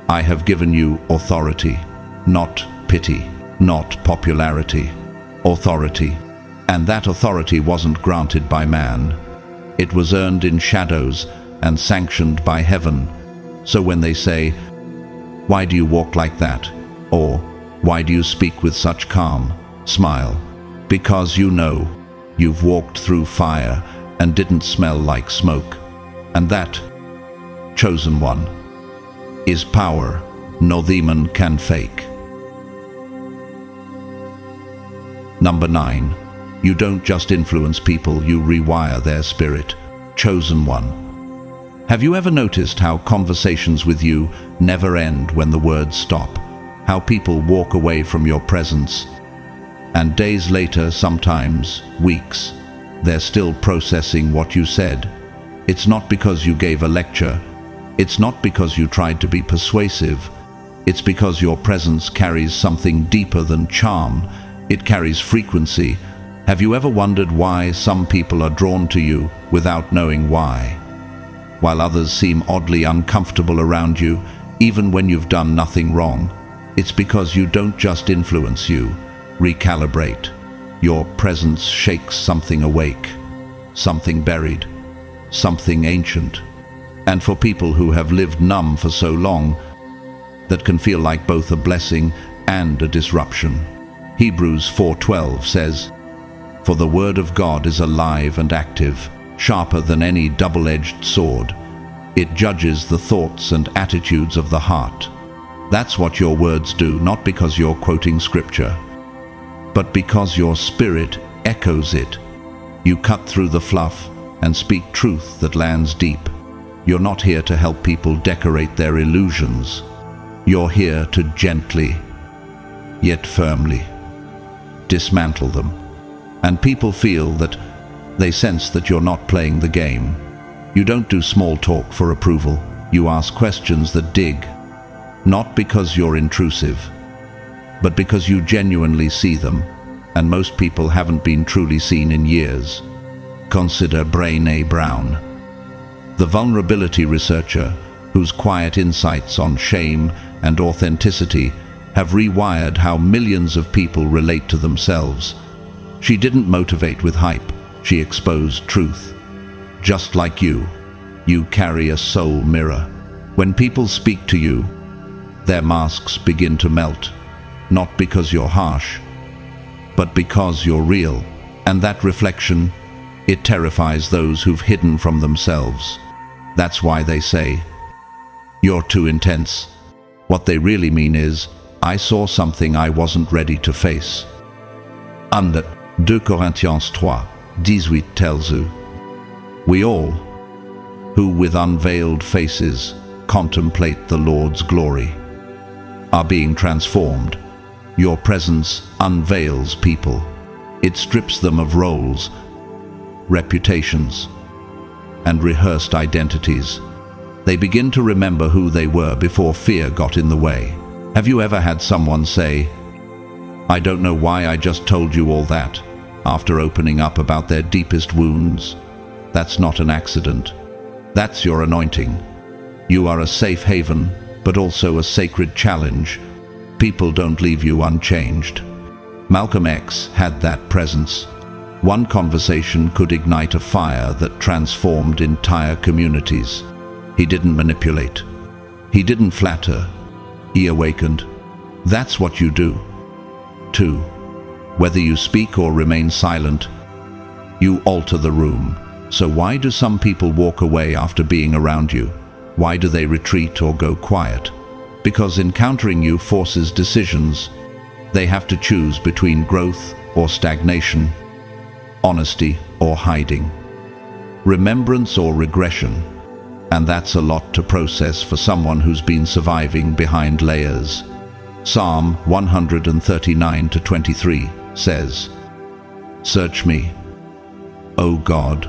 I have given you authority, not pity, not popularity, authority. And that authority wasn't granted by man. It was earned in shadows and sanctioned by heaven. So when they say, why do you walk like that? Or, why do you speak with such calm? Smile. Because you know you've walked through fire and didn't smell like smoke. And that, chosen one, is power no demon can fake. Number 9. You don't just influence people, you rewire their spirit. Chosen one. Have you ever noticed how conversations with you never end when the words stop? How people walk away from your presence, and days later, sometimes weeks, they're still processing what you said. It's not because you gave a lecture. It's not because you tried to be persuasive. It's because your presence carries something deeper than charm. It carries frequency. Have you ever wondered why some people are drawn to you without knowing why? while others seem oddly uncomfortable around you, even when you've done nothing wrong. It's because you don't just influence, you recalibrate. Your presence shakes something awake, something buried, something ancient. And for people who have lived numb for so long, that can feel like both a blessing and a disruption. Hebrews 4:12 says, "For the word of God is alive and active, sharper than any double-edged sword. It judges the thoughts and attitudes of the heart." That's what your words do, not because you're quoting scripture, but because your spirit echoes it. You cut through the fluff and speak truth that lands deep. You're not here to help people decorate their illusions. You're here to gently, yet firmly, dismantle them. And people feel that, they sense that you're not playing the game. You don't do small talk for approval. You ask questions that dig, not because you're intrusive, but because you genuinely see them, and most people haven't been truly seen in years. Consider Brené Brown, the vulnerability researcher whose quiet insights on shame and authenticity have rewired how millions of people relate to themselves. She didn't motivate with hype, she exposed truth. Just like you carry a soul mirror. When people speak to you, their masks begin to melt, not because you're harsh, but because you're real. And that reflection, it terrifies those who've hidden from themselves. That's why they say, "You're too intense." What they really mean is, "I saw something I wasn't ready to face." And 2 Corinthians 3:18 tells you, "We all, who with unveiled faces contemplate the Lord's glory, are being transformed." Your presence unveils people. It strips them of roles, reputations, and rehearsed identities. They begin to remember who they were before fear got in the way. Have you ever had someone say, "I don't know why I just told you all that," after opening up about their deepest wounds? That's not an accident. That's your anointing. You are a safe haven, but also a sacred challenge. People don't leave you unchanged. Malcolm X had that presence. One conversation could ignite a fire that transformed entire communities. He didn't manipulate. He didn't flatter. He awakened. That's what you do, too. Whether you speak or remain silent, you alter the room. So why do some people walk away after being around you? Why do they retreat or go quiet? Because encountering you forces decisions. They have to choose between growth or stagnation, honesty or hiding, remembrance or regression. And that's a lot to process for someone who's been surviving behind layers. Psalm 139:23 says, "Search me, O God,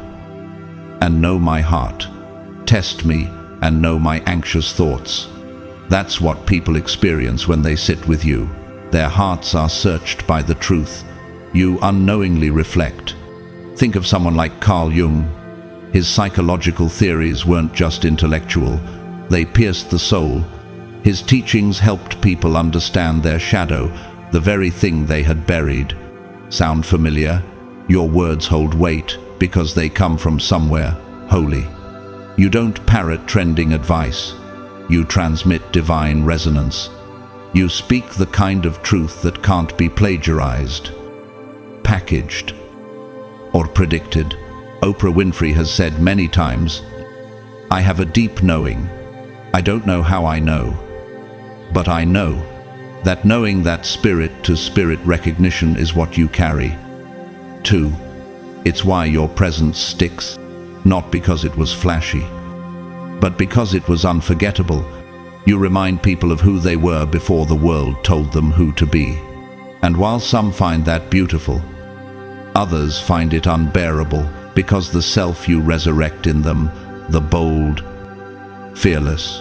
and know my heart. Test me and know my anxious thoughts." That's what people experience when they sit with you. Their hearts are searched by the truth. You unknowingly reflect. Think of someone like Carl Jung. His psychological theories weren't just intellectual. They pierced the soul. His teachings helped people understand their shadow, the very thing they had buried. Sound familiar? Your words hold weight because they come from somewhere holy. You don't parrot trending advice. You transmit divine resonance. You speak the kind of truth that can't be plagiarized, packaged, or predicted. Oprah Winfrey has said many times, "I have a deep knowing. I don't know how I know, but I know." That knowing, that spirit-to-spirit recognition is what you carry, too. It's why your presence sticks, not because it was flashy, but because it was unforgettable. You remind people of who they were before the world told them who to be. And while some find that beautiful, others find it unbearable because the self you resurrect in them, the bold, fearless,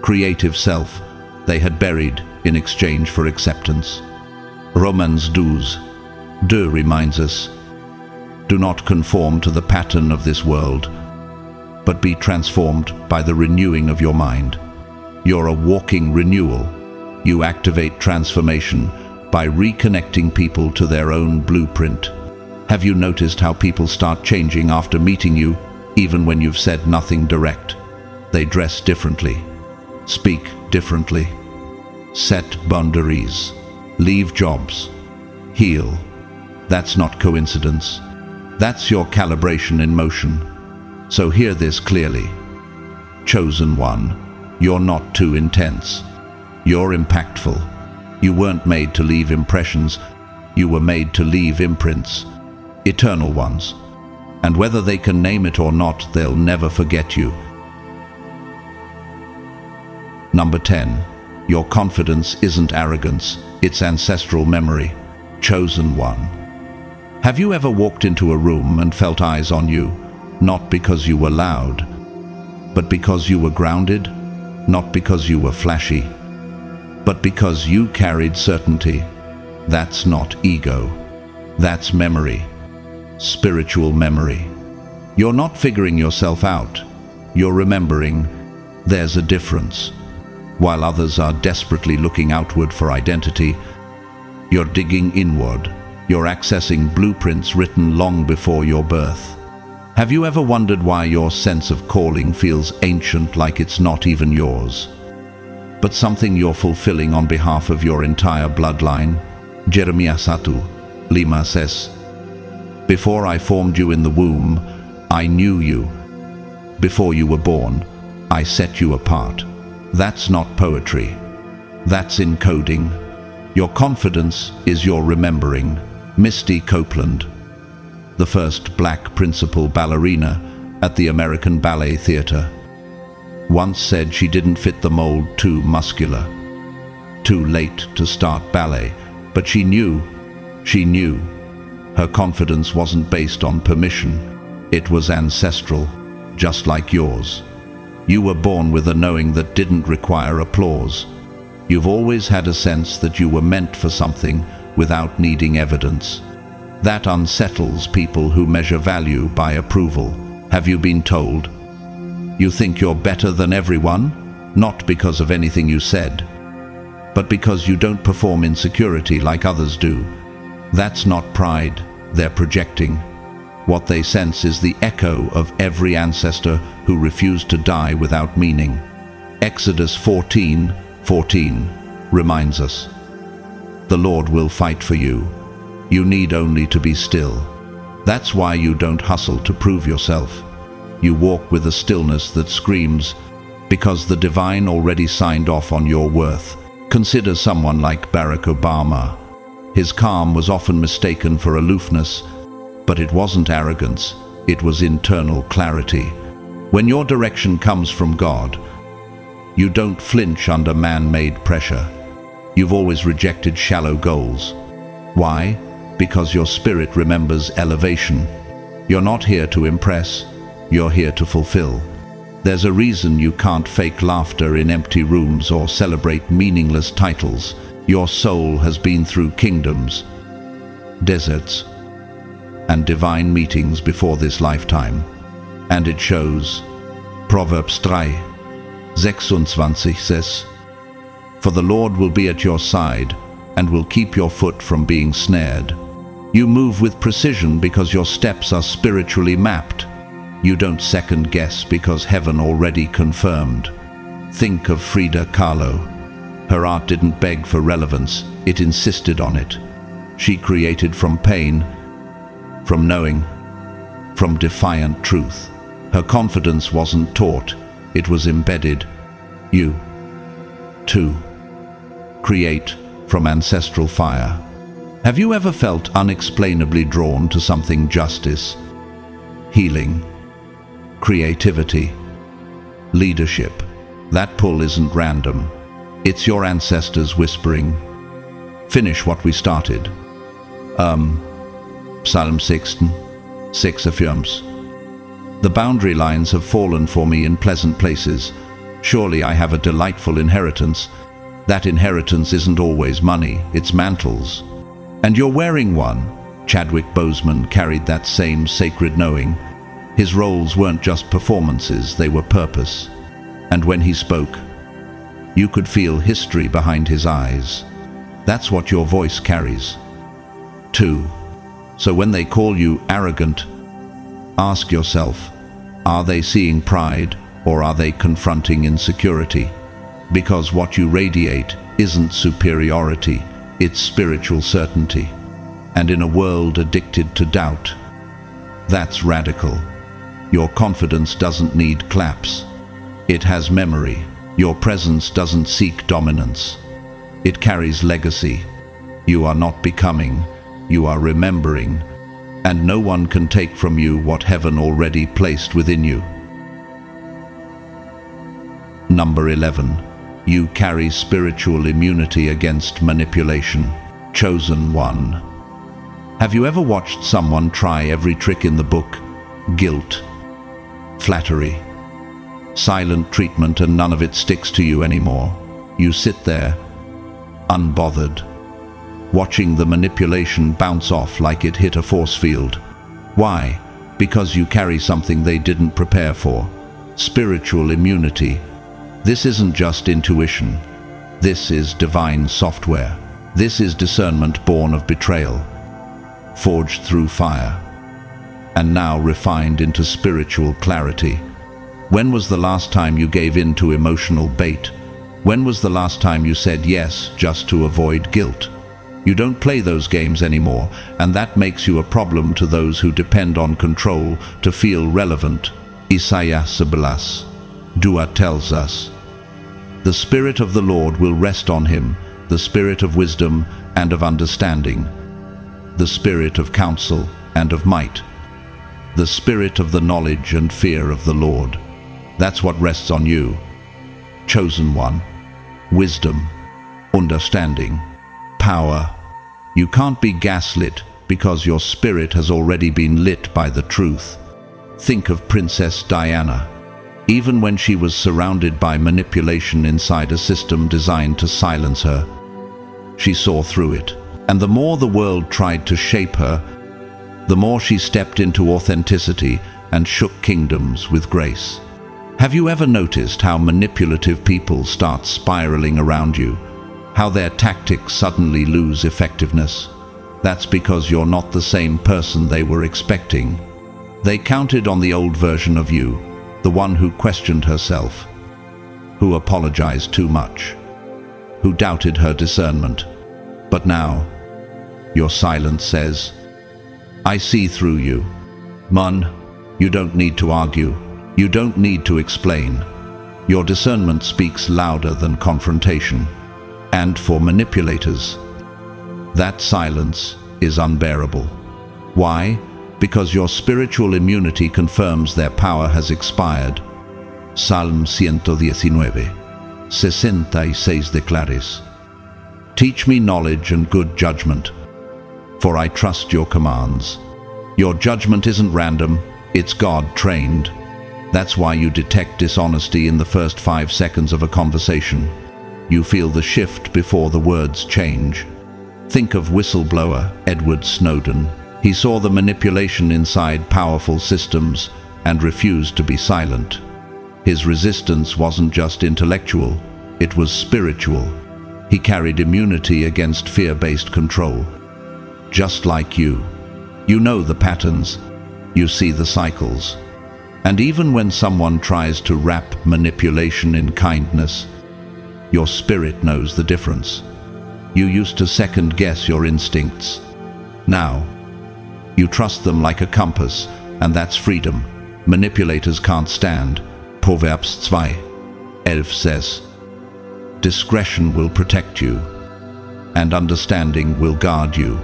creative self they had buried in exchange for acceptance. Romans 12:2 reminds us, "Do not conform to the pattern of this world, but be transformed by the renewing of your mind. You're a walking renewal. You activate transformation by reconnecting people to their own blueprint. Have you noticed how people start changing after meeting you, even when you've said nothing direct? They dress differently, speak differently, set boundaries, leave jobs, heal. That's not coincidence. That's your calibration in motion. So hear this clearly. Chosen one, you're not too intense. You're impactful. You weren't made to leave impressions. You were made to leave imprints, eternal ones. And whether they can name it or not, they'll never forget you. Number 10. Your confidence isn't arrogance, it's ancestral memory. Chosen one. Have you ever walked into a room and felt eyes on you? Not because you were loud, but because you were grounded, not because you were flashy, but because you carried certainty. That's not ego. That's memory. Spiritual memory. You're not figuring yourself out. You're remembering. There's a difference. While others are desperately looking outward for identity, you're digging inward. You're accessing blueprints written long before your birth. Have you ever wondered why your sense of calling feels ancient, like it's not even yours, but something you're fulfilling on behalf of your entire bloodline? Jeremiah 1:5 says, "Before I formed you in the womb, I knew you. Before you were born, I set you apart." That's not poetry. That's encoding. Your confidence is your remembering. Misty Copeland, the first black principal ballerina at the American Ballet Theatre, once said she didn't fit the mold, too muscular, too late to start ballet, but she knew. Her confidence wasn't based on permission. It was ancestral, just like yours. You were born with a knowing that didn't require applause. You've always had a sense that you were meant for something without needing evidence. That unsettles people who measure value by approval. Have you been told? You think you're better than everyone? Not because of anything you said, but because you don't perform insecurity like others do. That's not pride. They're projecting. What they sense is the echo of every ancestor who refused to die without meaning. Exodus 14:14 reminds us, "The Lord will fight for you. You need only to be still." That's why you don't hustle to prove yourself. You walk with a stillness that screams, because the divine already signed off on your worth. Consider someone like Barack Obama. His calm was often mistaken for aloofness, but it wasn't arrogance, it was internal clarity. When your direction comes from God, you don't flinch under man-made pressure. You've always rejected shallow goals. Why? Because your spirit remembers elevation. You're not here to impress, you're here to fulfill. There's a reason you can't fake laughter in empty rooms or celebrate meaningless titles. Your soul has been through kingdoms, deserts, and divine meetings before this lifetime. And it shows. Proverbs 3:26 says, "For the Lord will be at your side and will keep your foot from being snared." You move with precision because your steps are spiritually mapped. You don't second guess because heaven already confirmed. Think of Frida Kahlo. Her art didn't beg for relevance, it insisted on it. She created from pain, from knowing, from defiant truth. Her confidence wasn't taught, it was embedded. You, too, create from ancestral fire. Have you ever felt unexplainably drawn to something? Justice, healing, creativity, leadership. That pull isn't random. It's your ancestors whispering, "Finish what we started." Psalm 6 affirms, "The boundary lines have fallen for me in pleasant places. Surely I have a delightful inheritance." That inheritance isn't always money, it's mantles. And you're wearing one. Chadwick Boseman carried that same sacred knowing. His roles weren't just performances, they were purpose. And when he spoke, you could feel history behind his eyes. That's what your voice carries. 2. So when they call you arrogant, ask yourself, are they seeing pride or are they confronting insecurity? Because what you radiate isn't superiority, it's spiritual certainty. And in a world addicted to doubt, that's radical. Your confidence doesn't need claps. It has memory. Your presence doesn't seek dominance. It carries legacy. You are not becoming, you are remembering, and no one can take from you what heaven already placed within you. Number 11. You carry spiritual immunity against manipulation. Chosen one. Have you ever watched someone try every trick in the book? Guilt, flattery, silent treatment, and none of it sticks to you anymore. You sit there, unbothered, watching the manipulation bounce off like it hit a force field. Why? Because you carry something they didn't prepare for. Spiritual immunity. This isn't just intuition. This is divine software. This is discernment born of betrayal, forged through fire, and now refined into spiritual clarity. When was the last time you gave in to emotional bait? When was the last time you said yes just to avoid guilt? You don't play those games anymore, and that makes you a problem to those who depend on control to feel relevant. Isaiah 11. 2 tells us, "The Spirit of the Lord will rest on him, the Spirit of wisdom and of understanding, the Spirit of counsel and of might, the Spirit of the knowledge and fear of the Lord." That's what rests on you. Chosen one. Wisdom, understanding, power. You can't be gaslit because your spirit has already been lit by the truth. Think of Princess Diana. Even when she was surrounded by manipulation inside a system designed to silence her, she saw through it. And the more the world tried to shape her, the more she stepped into authenticity and shook kingdoms with grace. Have you ever noticed how manipulative people start spiraling around you? How their tactics suddenly lose effectiveness? That's because you're not the same person they were expecting. They counted on the old version of you, the one who questioned herself, who apologized too much, who doubted her discernment. But now, your silence says, "I see through you." Mun, you don't need to argue. You don't need to explain. Your discernment speaks louder than confrontation. And for manipulators, that silence is unbearable. Why? Because your spiritual immunity confirms their power has expired. Salm 119, 66 declares, "Teach me knowledge and good judgment, for I trust your commands." Your judgment isn't random, it's God-trained. That's why you detect dishonesty in the first 5 seconds of a conversation. You feel the shift before the words change. Think of whistleblower Edward Snowden. He saw the manipulation inside powerful systems and refused to be silent. His resistance wasn't just intellectual, it was spiritual. He carried immunity against fear-based control. Just like you. You know the patterns, you see the cycles. And even when someone tries to wrap manipulation in kindness, your spirit knows the difference. You used to second-guess your instincts. Now, you trust them like a compass, and that's freedom. Manipulators can't stand. Proverbs 2:11 says, "Discretion will protect you, and understanding will guard you."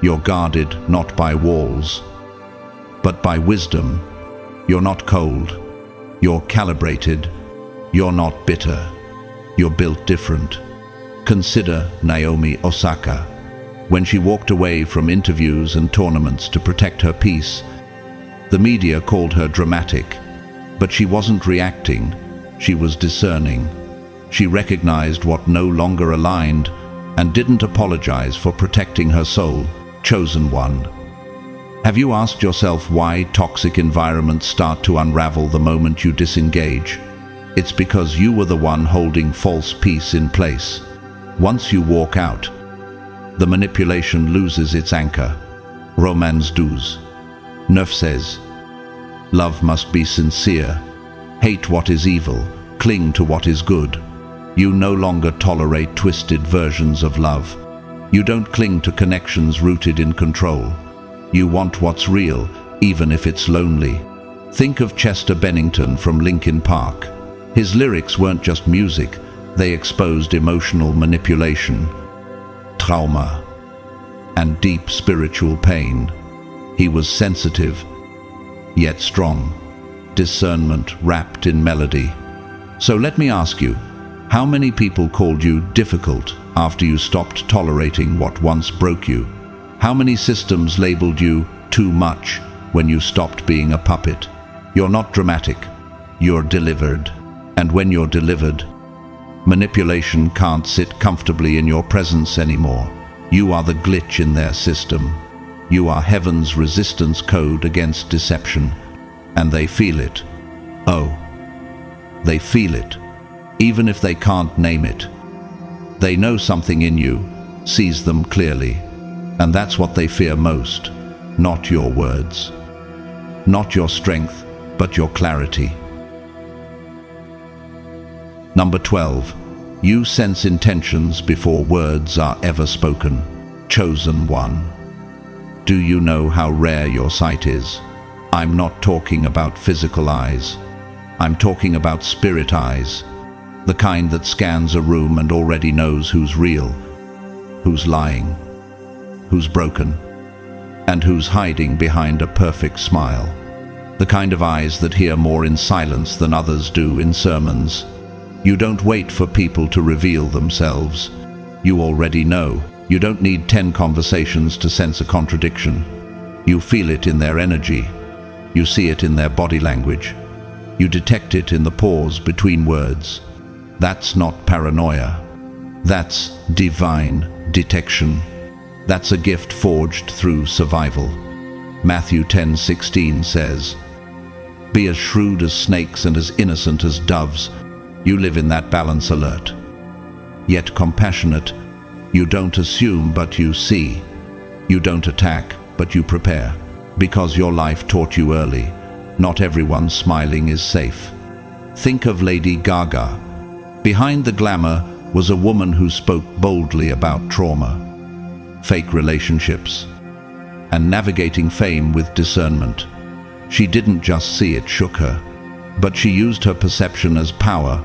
You're guarded not by walls, but by wisdom. You're not cold. You're calibrated. You're not bitter. You're built different. Consider Naomi Osaka. When she walked away from interviews and tournaments to protect her peace, the media called her dramatic. But she wasn't reacting. She was discerning. She recognized what no longer aligned and didn't apologize for protecting her soul. Chosen one. Have you asked yourself why toxic environments start to unravel the moment you disengage? It's because you were the one holding false peace in place. Once you walk out, the manipulation loses its anchor. Romans 12:9 says, "Love must be sincere. Hate what is evil. Cling to what is good." You no longer tolerate twisted versions of love. You don't cling to connections rooted in control. You want what's real, even if it's lonely. Think of Chester Bennington from Linkin Park. His lyrics weren't just music, they exposed emotional manipulation, trauma, and deep spiritual pain. He was sensitive, yet strong. Discernment wrapped in melody. So let me ask you, how many people called you difficult after you stopped tolerating what once broke you? How many systems labeled you too much when you stopped being a puppet? You're not dramatic, you're delivered. And when you're delivered, manipulation can't sit comfortably in your presence anymore. You are the glitch in their system. You are heaven's resistance code against deception. And they feel it. Oh, they feel it. Even if they can't name it. They know something in you, sees them clearly. And that's what they fear most. Not your words. Not your strength, but your clarity. Number 12. You sense intentions before words are ever spoken. Chosen one. Do you know how rare your sight is? I'm not talking about physical eyes. I'm talking about spirit eyes. The kind that scans a room and already knows who's real, who's lying, who's broken, and who's hiding behind a perfect smile. The kind of eyes that hear more in silence than others do in sermons. You don't wait for people to reveal themselves. You already know. You don't need 10 conversations to sense a contradiction. You feel it in their energy. You see it in their body language. You detect it in the pause between words. That's not paranoia. That's divine detection. That's a gift forged through survival. Matthew 10:16 says, "Be as shrewd as snakes and as innocent as doves." You live in that balance alert. Yet compassionate, you don't assume but you see. You don't attack but you prepare. Because your life taught you early, not everyone smiling is safe. Think of Lady Gaga. Behind the glamour was a woman who spoke boldly about trauma, fake relationships, and navigating fame with discernment. She didn't just see it shook her, but she used her perception as power.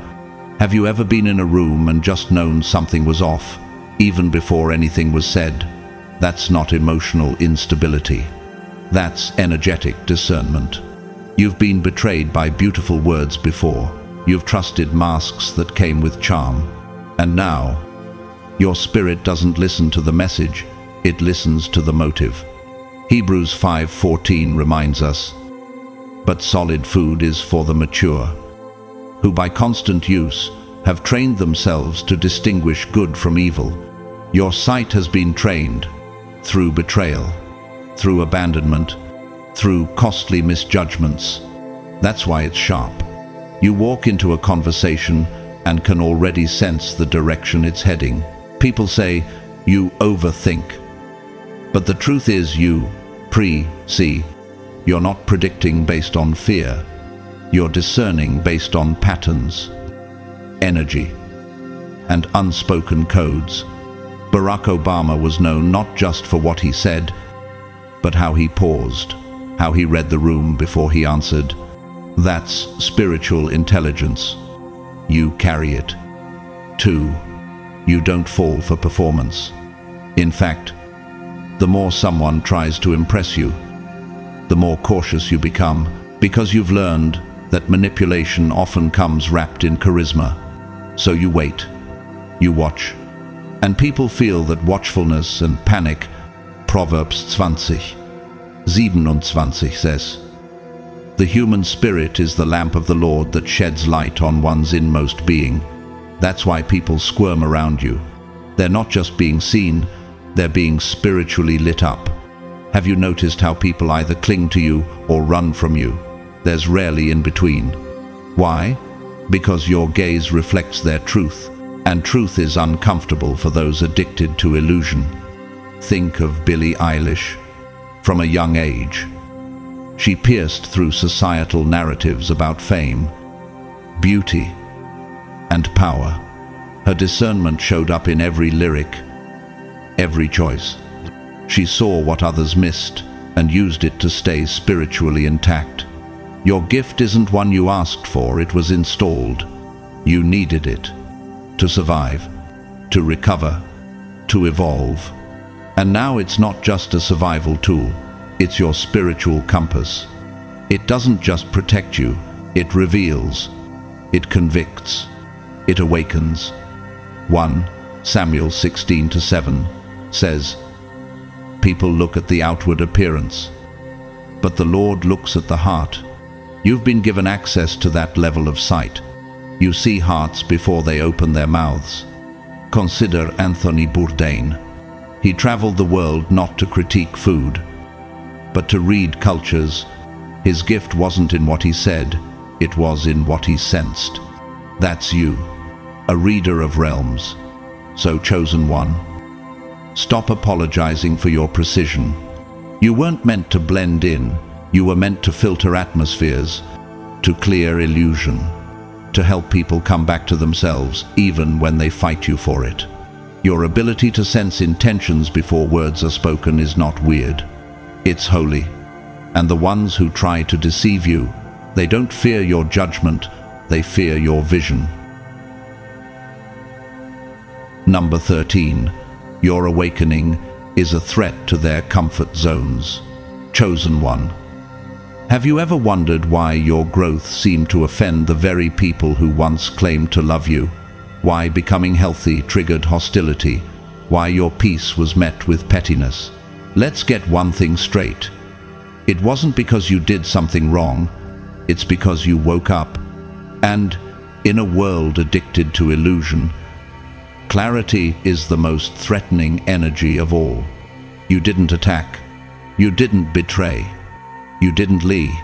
Have you ever been in a room and just known something was off, even before anything was said? That's not emotional instability. That's energetic discernment. You've been betrayed by beautiful words before. You've trusted masks that came with charm. And now, your spirit doesn't listen to the message, it listens to the motive. Hebrews 5:14 reminds us, "But solid food is for the mature, who by constant use have trained themselves to distinguish good from evil." Your sight has been trained through betrayal, through abandonment, through costly misjudgments. That's why it's sharp. You walk into a conversation and can already sense the direction it's heading. People say, you overthink. But the truth is you pre-see. You're not predicting based on fear. You're discerning based on patterns, energy, and unspoken codes. Barack Obama was known not just for what he said, but how he paused, how he read the room before he answered. That's spiritual intelligence. You carry it. 2. You don't fall for performance. In fact, the more someone tries to impress you, the more cautious you become, because you've learned that manipulation often comes wrapped in charisma. So you wait, you watch, and people feel that watchfulness and panic. Proverbs 20:27 says, "The human spirit is the lamp of the Lord that sheds light on one's inmost being." That's why people squirm around you. They're not just being seen, they're being spiritually lit up. Have you noticed how people either cling to you or run from you? There's rarely in between. Why? Because your gaze reflects their truth, and truth is uncomfortable for those addicted to illusion. Think of Billie Eilish. From a young age, she pierced through societal narratives about fame, beauty, and power. Her discernment showed up in every lyric, every choice. She saw what others missed and used it to stay spiritually intact. Your gift isn't one you asked for, it was installed. You needed it to survive, to recover, to evolve. And now it's not just a survival tool, it's your spiritual compass. It doesn't just protect you, it reveals, it convicts, it awakens. 1 Samuel 16:7 says, "People look at the outward appearance, but the Lord looks at the heart." You've been given access to that level of sight. You see hearts before they open their mouths. Consider Anthony Bourdain. He traveled the world not to critique food, but to read cultures. His gift wasn't in what he said, it was in what he sensed. That's you, a reader of realms. So, chosen one, stop apologizing for your precision. You weren't meant to blend in, you were meant to filter atmospheres, to clear illusion, to help people come back to themselves even when they fight you for it. Your ability to sense intentions before words are spoken is not weird. It's holy. And the ones who try to deceive you, they don't fear your judgment, they fear your vision. Number 13. Your awakening is a threat to their comfort zones. Chosen one. Have you ever wondered why your growth seemed to offend the very people who once claimed to love you? Why becoming healthy triggered hostility? Why your peace was met with pettiness? Let's get one thing straight. It wasn't because you did something wrong, it's because you woke up. And in a world addicted to illusion, clarity is the most threatening energy of all. You didn't attack, you didn't betray, you didn't lie.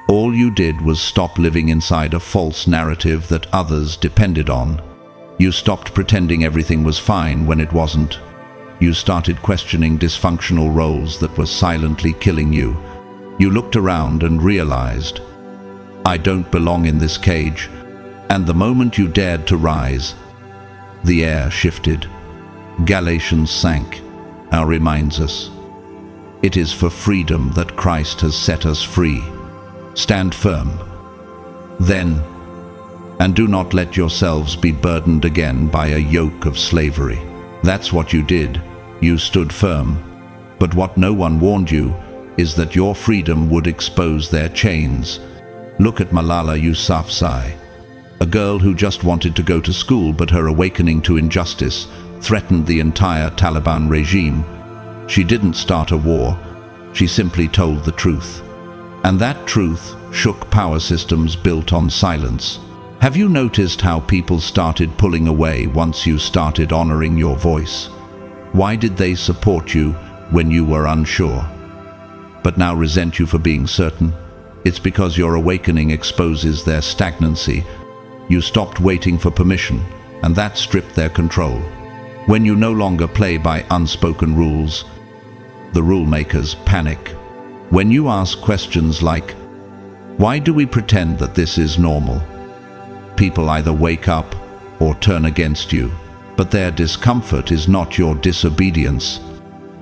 All you did was stop living inside a false narrative that others depended on. You stopped pretending everything was fine when it wasn't. You started questioning dysfunctional roles that were silently killing you. You looked around and realized, I don't belong in this cage. And the moment you dared to rise, the air shifted. Galatians sank. Now reminds us, it is for freedom that Christ has set us free. Stand firm, then, and do not let yourselves be burdened again by a yoke of slavery. That's what you did. You stood firm. But what no one warned you is that your freedom would expose their chains. Look at Malala Yousafzai, a girl who just wanted to go to school, but her awakening to injustice threatened the entire Taliban regime. She didn't start a war, she simply told the truth. And that truth shook power systems built on silence. Have you noticed how people started pulling away once you started honoring your voice? Why did they support you when you were unsure, but now resent you for being certain? It's because your awakening exposes their stagnancy. You stopped waiting for permission, and that stripped their control. When you no longer play by unspoken rules, the rule makers panic. When you ask questions like, why do we pretend that this is normal? People either wake up or turn against you. But their discomfort is not your disobedience.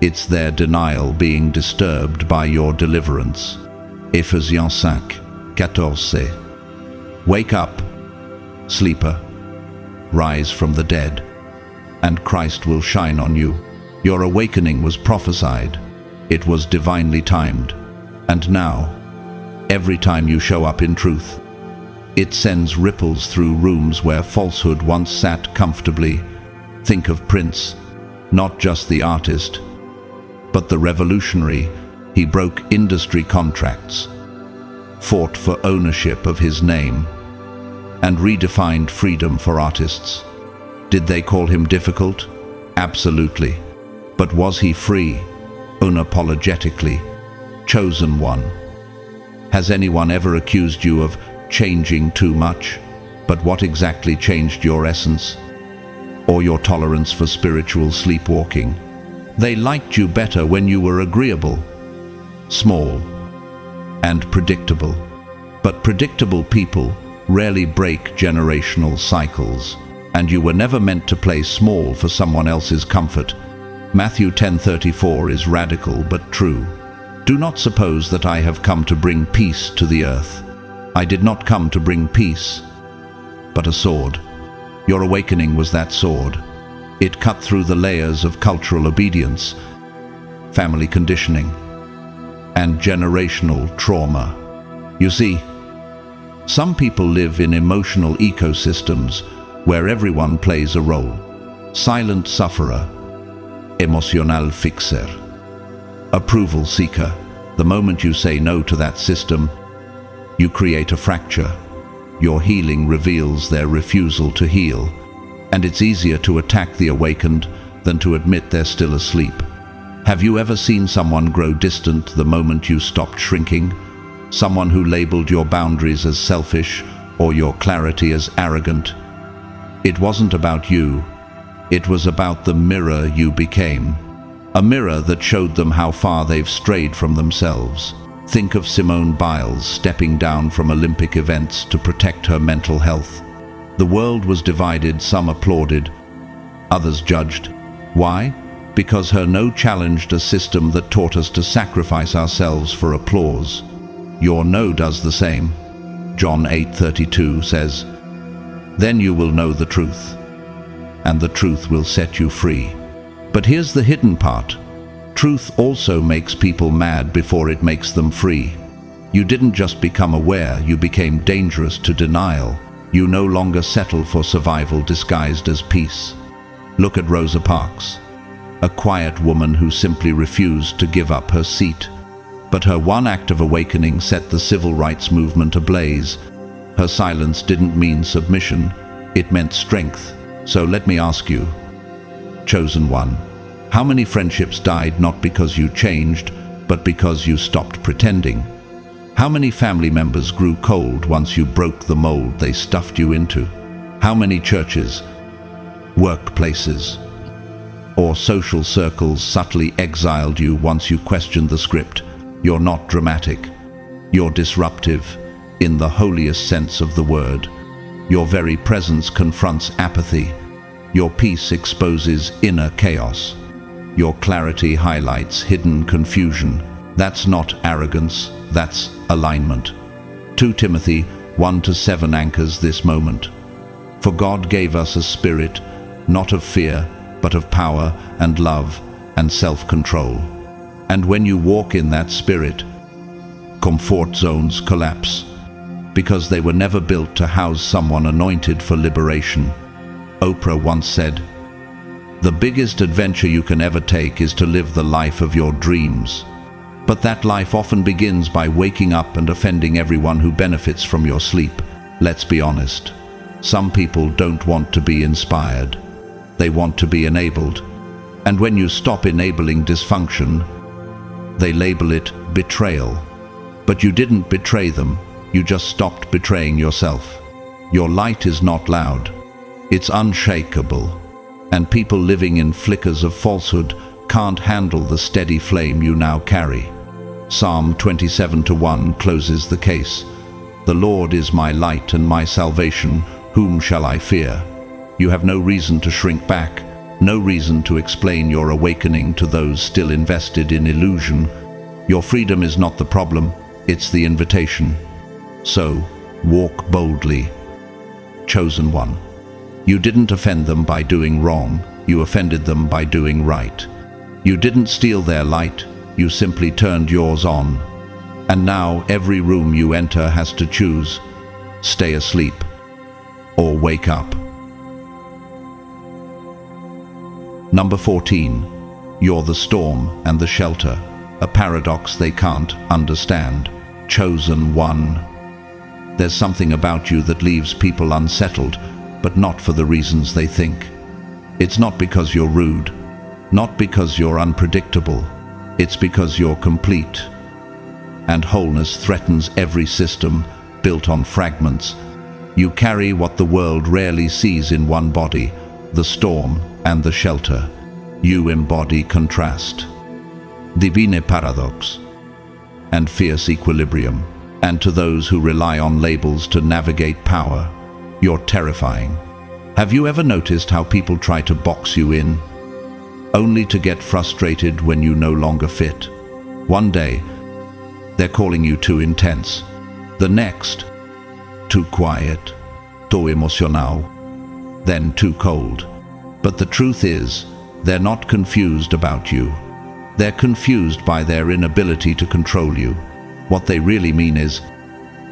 It's their denial being disturbed by your deliverance. Ephesians 5:14. Wake up, sleeper. Rise from the dead, and Christ will shine on you. Your awakening was prophesied. It was divinely timed. And now, every time you show up in truth, it sends ripples through rooms where falsehood once sat comfortably. Think of Prince, not just the artist, but the revolutionary. He broke industry contracts, fought for ownership of his name, and redefined freedom for artists. Did they call him difficult? Absolutely. But was he free? unapologetically. Chosen one. Has anyone ever accused you of changing too much? But what exactly changed your essence? Or your tolerance for spiritual sleepwalking? They liked you better when you were agreeable, small, and predictable. But predictable people rarely break generational cycles, and you were never meant to play small for someone else's comfort. Matthew 10:34 is radical but true. Do not suppose that I have come to bring peace to the earth. I did not come to bring peace, but a sword. Your awakening was that sword. It cut through the layers of cultural obedience, family conditioning, and generational trauma. You see, some people live in emotional ecosystems where everyone plays a role. Silent sufferer, emotional fixer, approval seeker. The moment you say no to that system, you create a fracture. Your healing reveals their refusal to heal, and it's easier to attack the awakened than to admit they're still asleep. Have you ever seen someone grow distant the moment you stopped shrinking? Someone who labeled your boundaries as selfish or your clarity as arrogant? It wasn't about you. It was about the mirror you became. A mirror that showed them how far they've strayed from themselves. Think of Simone Biles stepping down from Olympic events to protect her mental health. The world was divided, some applauded, others judged. Why? Because her no challenged a system that taught us to sacrifice ourselves for applause. Your no does the same. John 8:32 says, "Then you will know the truth, and the truth will set you free." But here's the hidden part. Truth also makes people mad before it makes them free. You didn't just become aware, you became dangerous to denial. You no longer settle for survival disguised as peace. Look at Rosa Parks, a quiet woman who simply refused to give up her seat. But her one act of awakening set the civil rights movement ablaze. Her silence didn't mean submission, it meant strength. So let me ask you, chosen one, how many friendships died not because you changed, but because you stopped pretending? How many family members grew cold once you broke the mold they stuffed you into? How many churches, workplaces, or social circles subtly exiled you once you questioned the script? You're not dramatic. You're disruptive, in the holiest sense of the word. Your very presence confronts apathy. Your peace exposes inner chaos. Your clarity highlights hidden confusion. That's not arrogance, that's alignment. 2 Timothy 1-7 anchors this moment. For God gave us a spirit, not of fear, but of power and love and self-control. And when you walk in that spirit, comfort zones collapse, because they were never built to house someone anointed for liberation. Oprah once said, "The biggest adventure you can ever take is to live the life of your dreams." But that life often begins by waking up and offending everyone who benefits from your sleep. Let's be honest. Some people don't want to be inspired. They want to be enabled. And when you stop enabling dysfunction, they label it betrayal. But you didn't betray them, you just stopped betraying yourself. Your light is not loud, it's unshakable, and people living in flickers of falsehood can't handle the steady flame you now carry. Psalm 27:1 closes the case. The Lord is my light and my salvation, whom shall I fear? You have no reason to shrink back, no reason to explain your awakening to those still invested in illusion. Your freedom is not the problem, it's the invitation. So, walk boldly. Chosen one. You didn't offend them by doing wrong, you offended them by doing right. You didn't steal their light, you simply turned yours on. And now every room you enter has to choose, stay asleep or wake up. Number 14. You're the storm and the shelter, a paradox they can't understand. Chosen one. There's something about you that leaves people unsettled, but not for the reasons they think. It's not because you're rude, not because you're unpredictable. It's because you're complete. And wholeness threatens every system built on fragments. You carry what the world rarely sees in one body, the storm and the shelter. You embody contrast, divine paradox, and fierce equilibrium. And to those who rely on labels to navigate power, you're terrifying. Have you ever noticed how people try to box you in, only to get frustrated when you no longer fit? One day, they're calling you too intense. The next, too quiet, too emocional, then too cold. But the truth is, they're not confused about you. They're confused by their inability to control you. What they really mean is,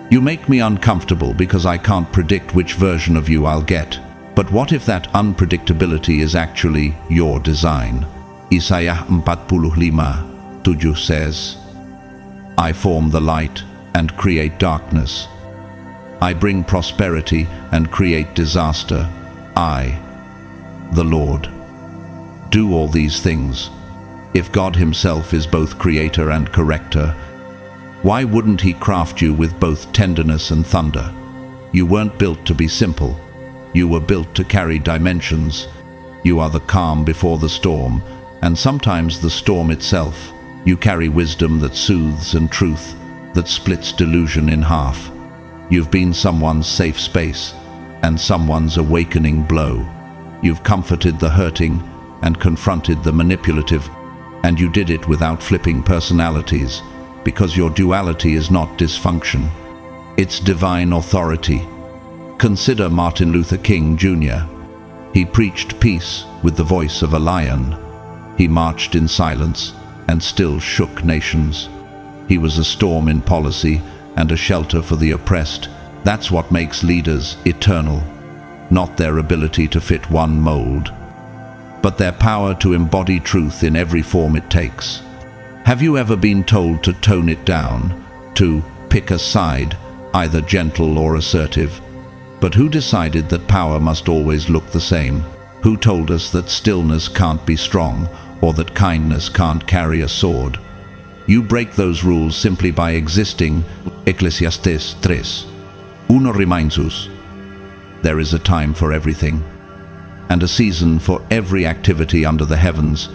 you make me uncomfortable because I can't predict which version of you I'll get. But what if that unpredictability is actually your design? Isaiah 45:7 says, I form the light and create darkness. I bring prosperity and create disaster. I, the Lord, do all these things. If God himself is both creator and corrector, why wouldn't he craft you with both tenderness and thunder? You weren't built to be simple. You were built to carry dimensions. You are the calm before the storm, and sometimes the storm itself. You carry wisdom that soothes and truth that splits delusion in half. You've been someone's safe space and someone's awakening blow. You've comforted the hurting and confronted the manipulative, and you did it without flipping personalities, because your duality is not dysfunction. It's divine authority. Consider Martin Luther King Jr. He preached peace with the voice of a lion. He marched in silence and still shook nations. He was a storm in policy and a shelter for the oppressed. That's what makes leaders eternal, not their ability to fit one mold, but their power to embody truth in every form it takes. Have you ever been told to tone it down, to pick a side, either gentle or assertive? But who decided that power must always look the same? Who told us that stillness can't be strong, or that kindness can't carry a sword? You break those rules simply by existing. Ecclesiastes 3:1 reminds us, there is a time for everything, and a season for every activity under the heavens.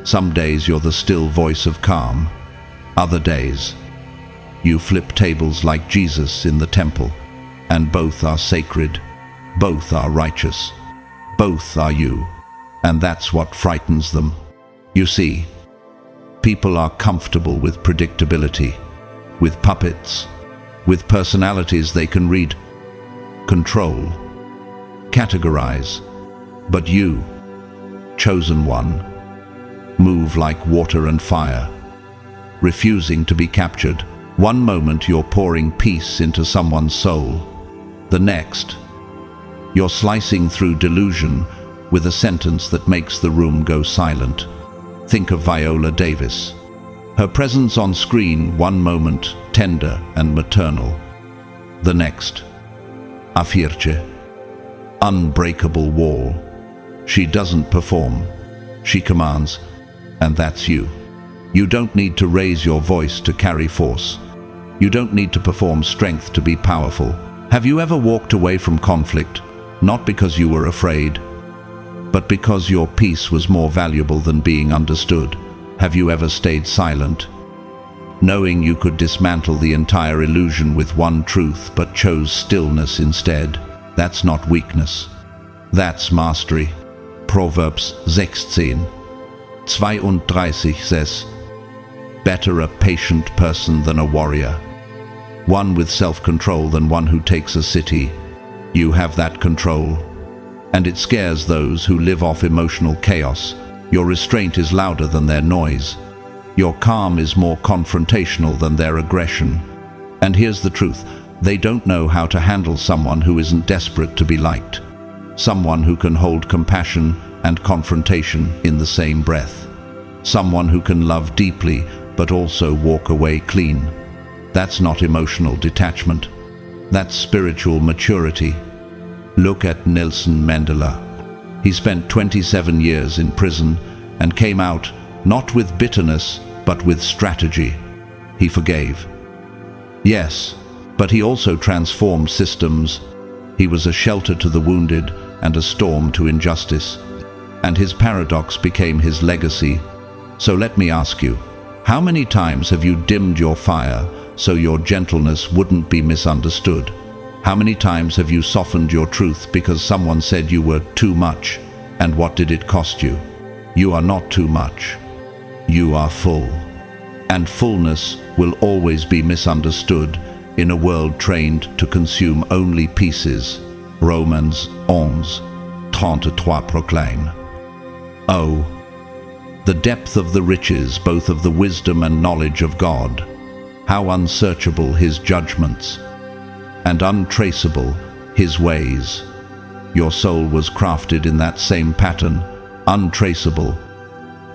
Some days you're the still voice of calm. Other days, you flip tables like Jesus in the temple, and both are sacred, both are righteous, both are you, and that's what frightens them. You see, people are comfortable with predictability, with puppets, with personalities they can read, control, categorize. But you, chosen one, move like water and fire, refusing to be captured. One moment you're pouring peace into someone's soul. The next, you're slicing through delusion with a sentence that makes the room go silent. Think of Viola Davis. Her presence on screen, one moment tender and maternal. The next, Afirce, unbreakable wall. She doesn't perform, she commands, and that's you. You don't need to raise your voice to carry force. You don't need to perform strength to be powerful. Have you ever walked away from conflict, not because you were afraid, but because your peace was more valuable than being understood? Have you ever stayed silent, knowing you could dismantle the entire illusion with one truth but chose stillness instead? That's not weakness. That's mastery. Proverbs 16:32 says, better a patient person than a warrior, one with self-control than one who takes a city. You have that control, and it scares those who live off emotional chaos. Your restraint is louder than their noise. Your calm is more confrontational than their aggression. And here's the truth, they don't know how to handle someone who isn't desperate to be liked. Someone who can hold compassion and confrontation in the same breath. Someone who can love deeply but also walk away clean. That's not emotional detachment. That's spiritual maturity. Look at Nelson Mandela. He spent 27 years in prison and came out not with bitterness but with strategy. He forgave. Yes, but he also transformed systems. He was a shelter to the wounded and a storm to injustice. And his paradox became his legacy. So let me ask you, how many times have you dimmed your fire so your gentleness wouldn't be misunderstood? How many times have you softened your truth because someone said you were too much? And what did it cost you? You are not too much. You are full. And fullness will always be misunderstood in a world trained to consume only pieces. Romans 11:33 proclaim. Oh, the depth of the riches, both of the wisdom and knowledge of God. How unsearchable his judgments, and untraceable his ways. Your soul was crafted in that same pattern, untraceable,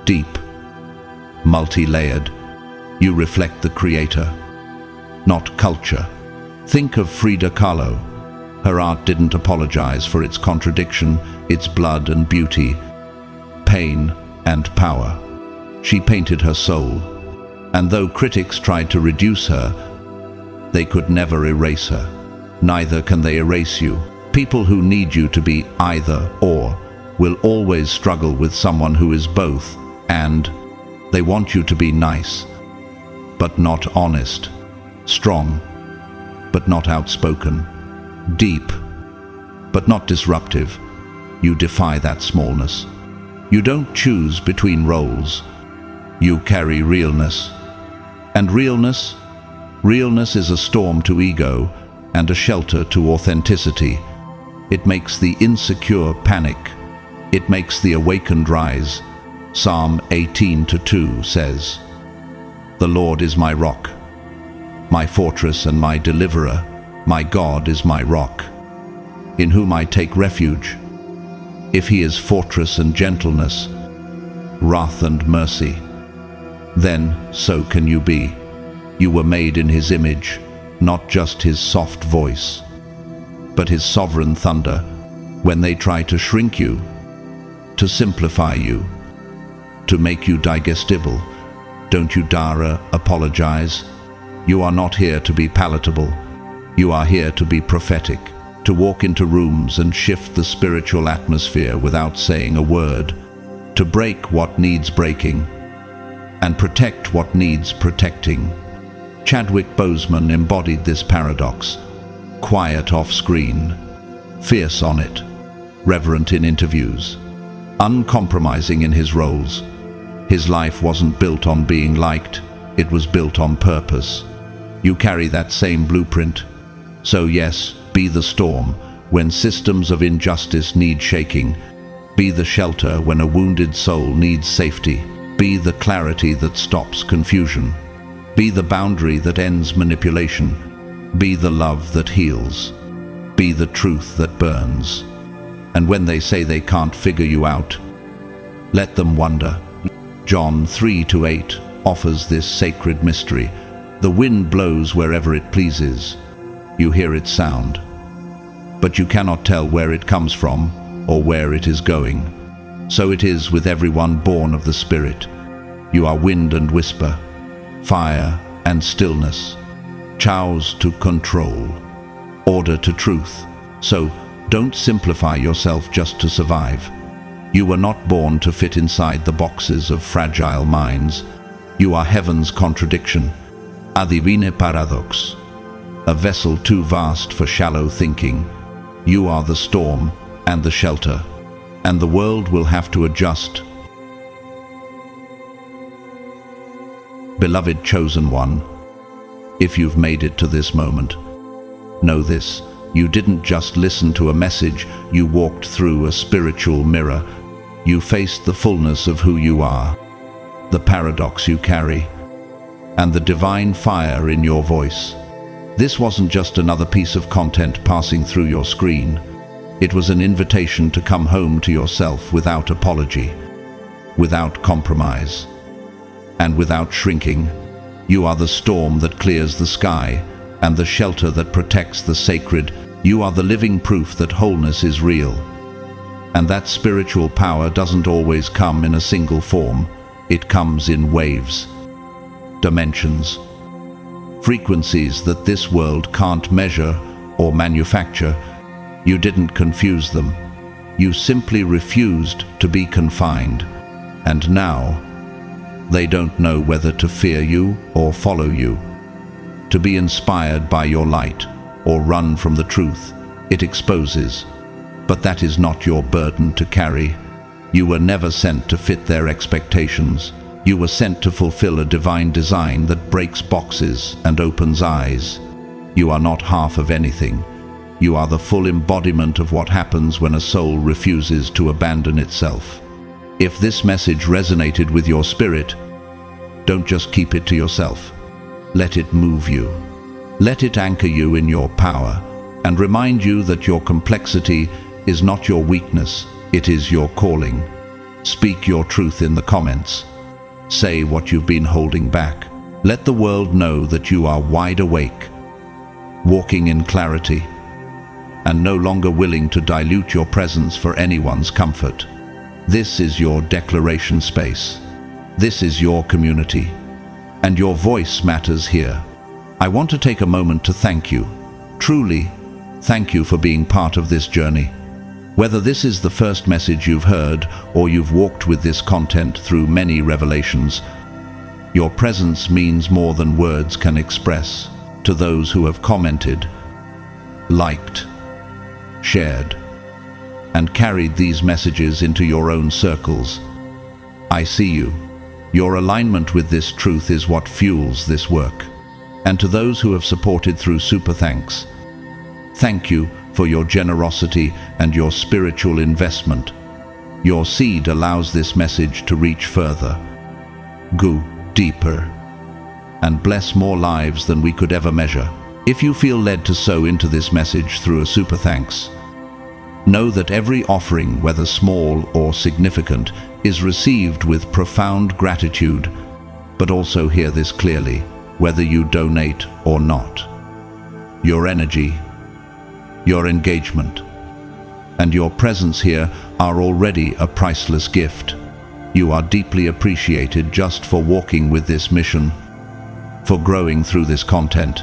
deep, multi-layered. You reflect the Creator, not culture. Think of Frida Kahlo. Her art didn't apologize for its contradiction, its blood and beauty, pain and power. She painted her soul, and though critics tried to reduce her, they could never erase her. Neither can they erase you. People who need you to be either or will always struggle with someone who is both, and they want you to be nice, but not honest, strong, but not outspoken, deep, but not disruptive. You defy that smallness. You don't choose between roles. You carry realness. And realness is a storm to ego and a shelter to authenticity. It makes the insecure panic. It makes the awakened rise. Psalm 18:2 says, "The Lord is my rock, my fortress and my deliverer. My God is my rock, in whom I take refuge. If he is fortress and gentleness, wrath and mercy, then so can you be. You were made in his image, not just his soft voice, but his sovereign thunder. When they try to shrink you, to simplify you, to make you digestible, don't you dare apologize. You are not here to be palatable. You are here to be prophetic, to walk into rooms and shift the spiritual atmosphere without saying a word, to break what needs breaking, and protect what needs protecting. Chadwick Boseman embodied this paradox, quiet off-screen, fierce on it, reverent in interviews, uncompromising in his roles. His life wasn't built on being liked, it was built on purpose. You carry that same blueprint. So yes, be the storm when systems of injustice need shaking. Be the shelter when a wounded soul needs safety. Be the clarity that stops confusion. Be the boundary that ends manipulation. Be the love that heals. Be the truth that burns. And when they say they can't figure you out, let them wonder. John 3:8 offers this sacred mystery. The wind blows wherever it pleases. You hear its sound, but you cannot tell where it comes from or where it is going. So it is with everyone born of the Spirit. You are wind and whisper, fire and stillness, chows to control, order to truth. So don't simplify yourself just to survive. You were not born to fit inside the boxes of fragile minds. You are heaven's contradiction, a divine paradox, a vessel too vast for shallow thinking. You are the storm and the shelter, and the world will have to adjust. Beloved chosen one, if you've made it to this moment, know this: you didn't just listen to a message, you walked through a spiritual mirror. You faced the fullness of who you are, the paradox you carry, and the divine fire in your voice. This wasn't just another piece of content passing through your screen. It was an invitation to come home to yourself without apology, without compromise, and without shrinking. You are the storm that clears the sky and the shelter that protects the sacred. You are the living proof that wholeness is real. And that spiritual power doesn't always come in a single form. It comes in waves. dimensions, frequencies that this world can't measure or manufacture. You didn't confuse them. You simply refused to be confined. And now, they don't know whether to fear you or follow you, to be inspired by your light or run from the truth it exposes. But that is not your burden to carry. You were never sent to fit their expectations. You were sent to fulfill a divine design that breaks boxes and opens eyes. You are not half of anything. You are the full embodiment of what happens when a soul refuses to abandon itself. If this message resonated with your spirit, don't just keep it to yourself. Let it move you. Let it anchor you in your power and remind you that your complexity is not your weakness, it is your calling. Speak your truth in the comments. Say what you've been holding back. Let the world know that you are wide awake, walking in clarity, and no longer willing to dilute your presence for anyone's comfort. This is your declaration space. This is your community, and your voice matters here. I want to take a moment to thank you. Truly, thank you for being part of this journey. Whether this is the first message you've heard or you've walked with this content through many revelations, your presence means more than words can express to those who have commented, liked, shared, and carried these messages into your own circles. I see you. Your alignment with this truth is what fuels this work. And to those who have supported through super thanks, thank you for your generosity and your spiritual investment. Your seed allows this message to reach further, go deeper, and bless more lives than we could ever measure. If you feel led to sow into this message through a super thanks, know that every offering, whether small or significant, is received with profound gratitude. But also hear this clearly, whether you donate or not. Your energy, your engagement, and your presence here are already a priceless gift. You are deeply appreciated just for walking with this mission, for growing through this content,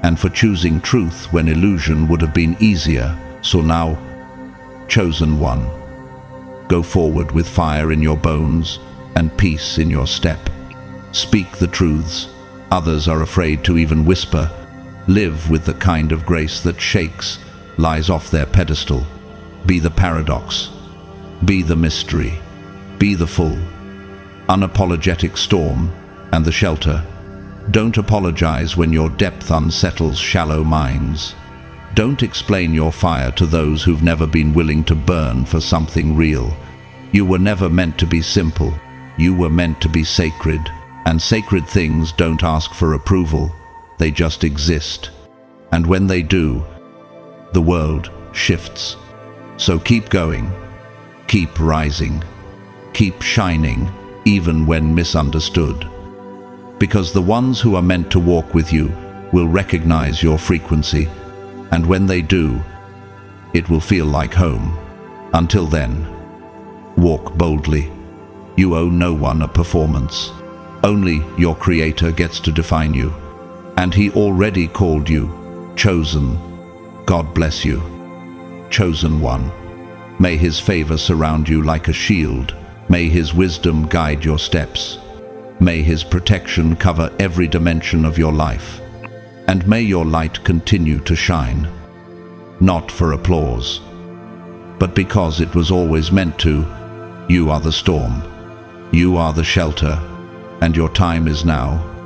and for choosing truth when illusion would have been easier. So now, chosen one, go forward with fire in your bones and peace in your step. Speak the truths others are afraid to even whisper. Live with the kind of grace that shakes, lies off their pedestal. Be the paradox. Be the mystery. Be the full, unapologetic storm and the shelter. Don't apologize when your depth unsettles shallow minds. Don't explain your fire to those who've never been willing to burn for something real. You were never meant to be simple. You were meant to be sacred. And sacred things don't ask for approval. They just exist. And when they do, the world shifts. So keep going. Keep rising. Keep shining, even when misunderstood. Because the ones who are meant to walk with you will recognize your frequency. And when they do, it will feel like home. Until then, walk boldly. You owe no one a performance. Only your Creator gets to define you. And He already called you chosen. God bless you, chosen one. May His favor surround you like a shield. May His wisdom guide your steps. May His protection cover every dimension of your life. And may your light continue to shine, not for applause, but because it was always meant to. You are the storm. You are the shelter. And your time is now.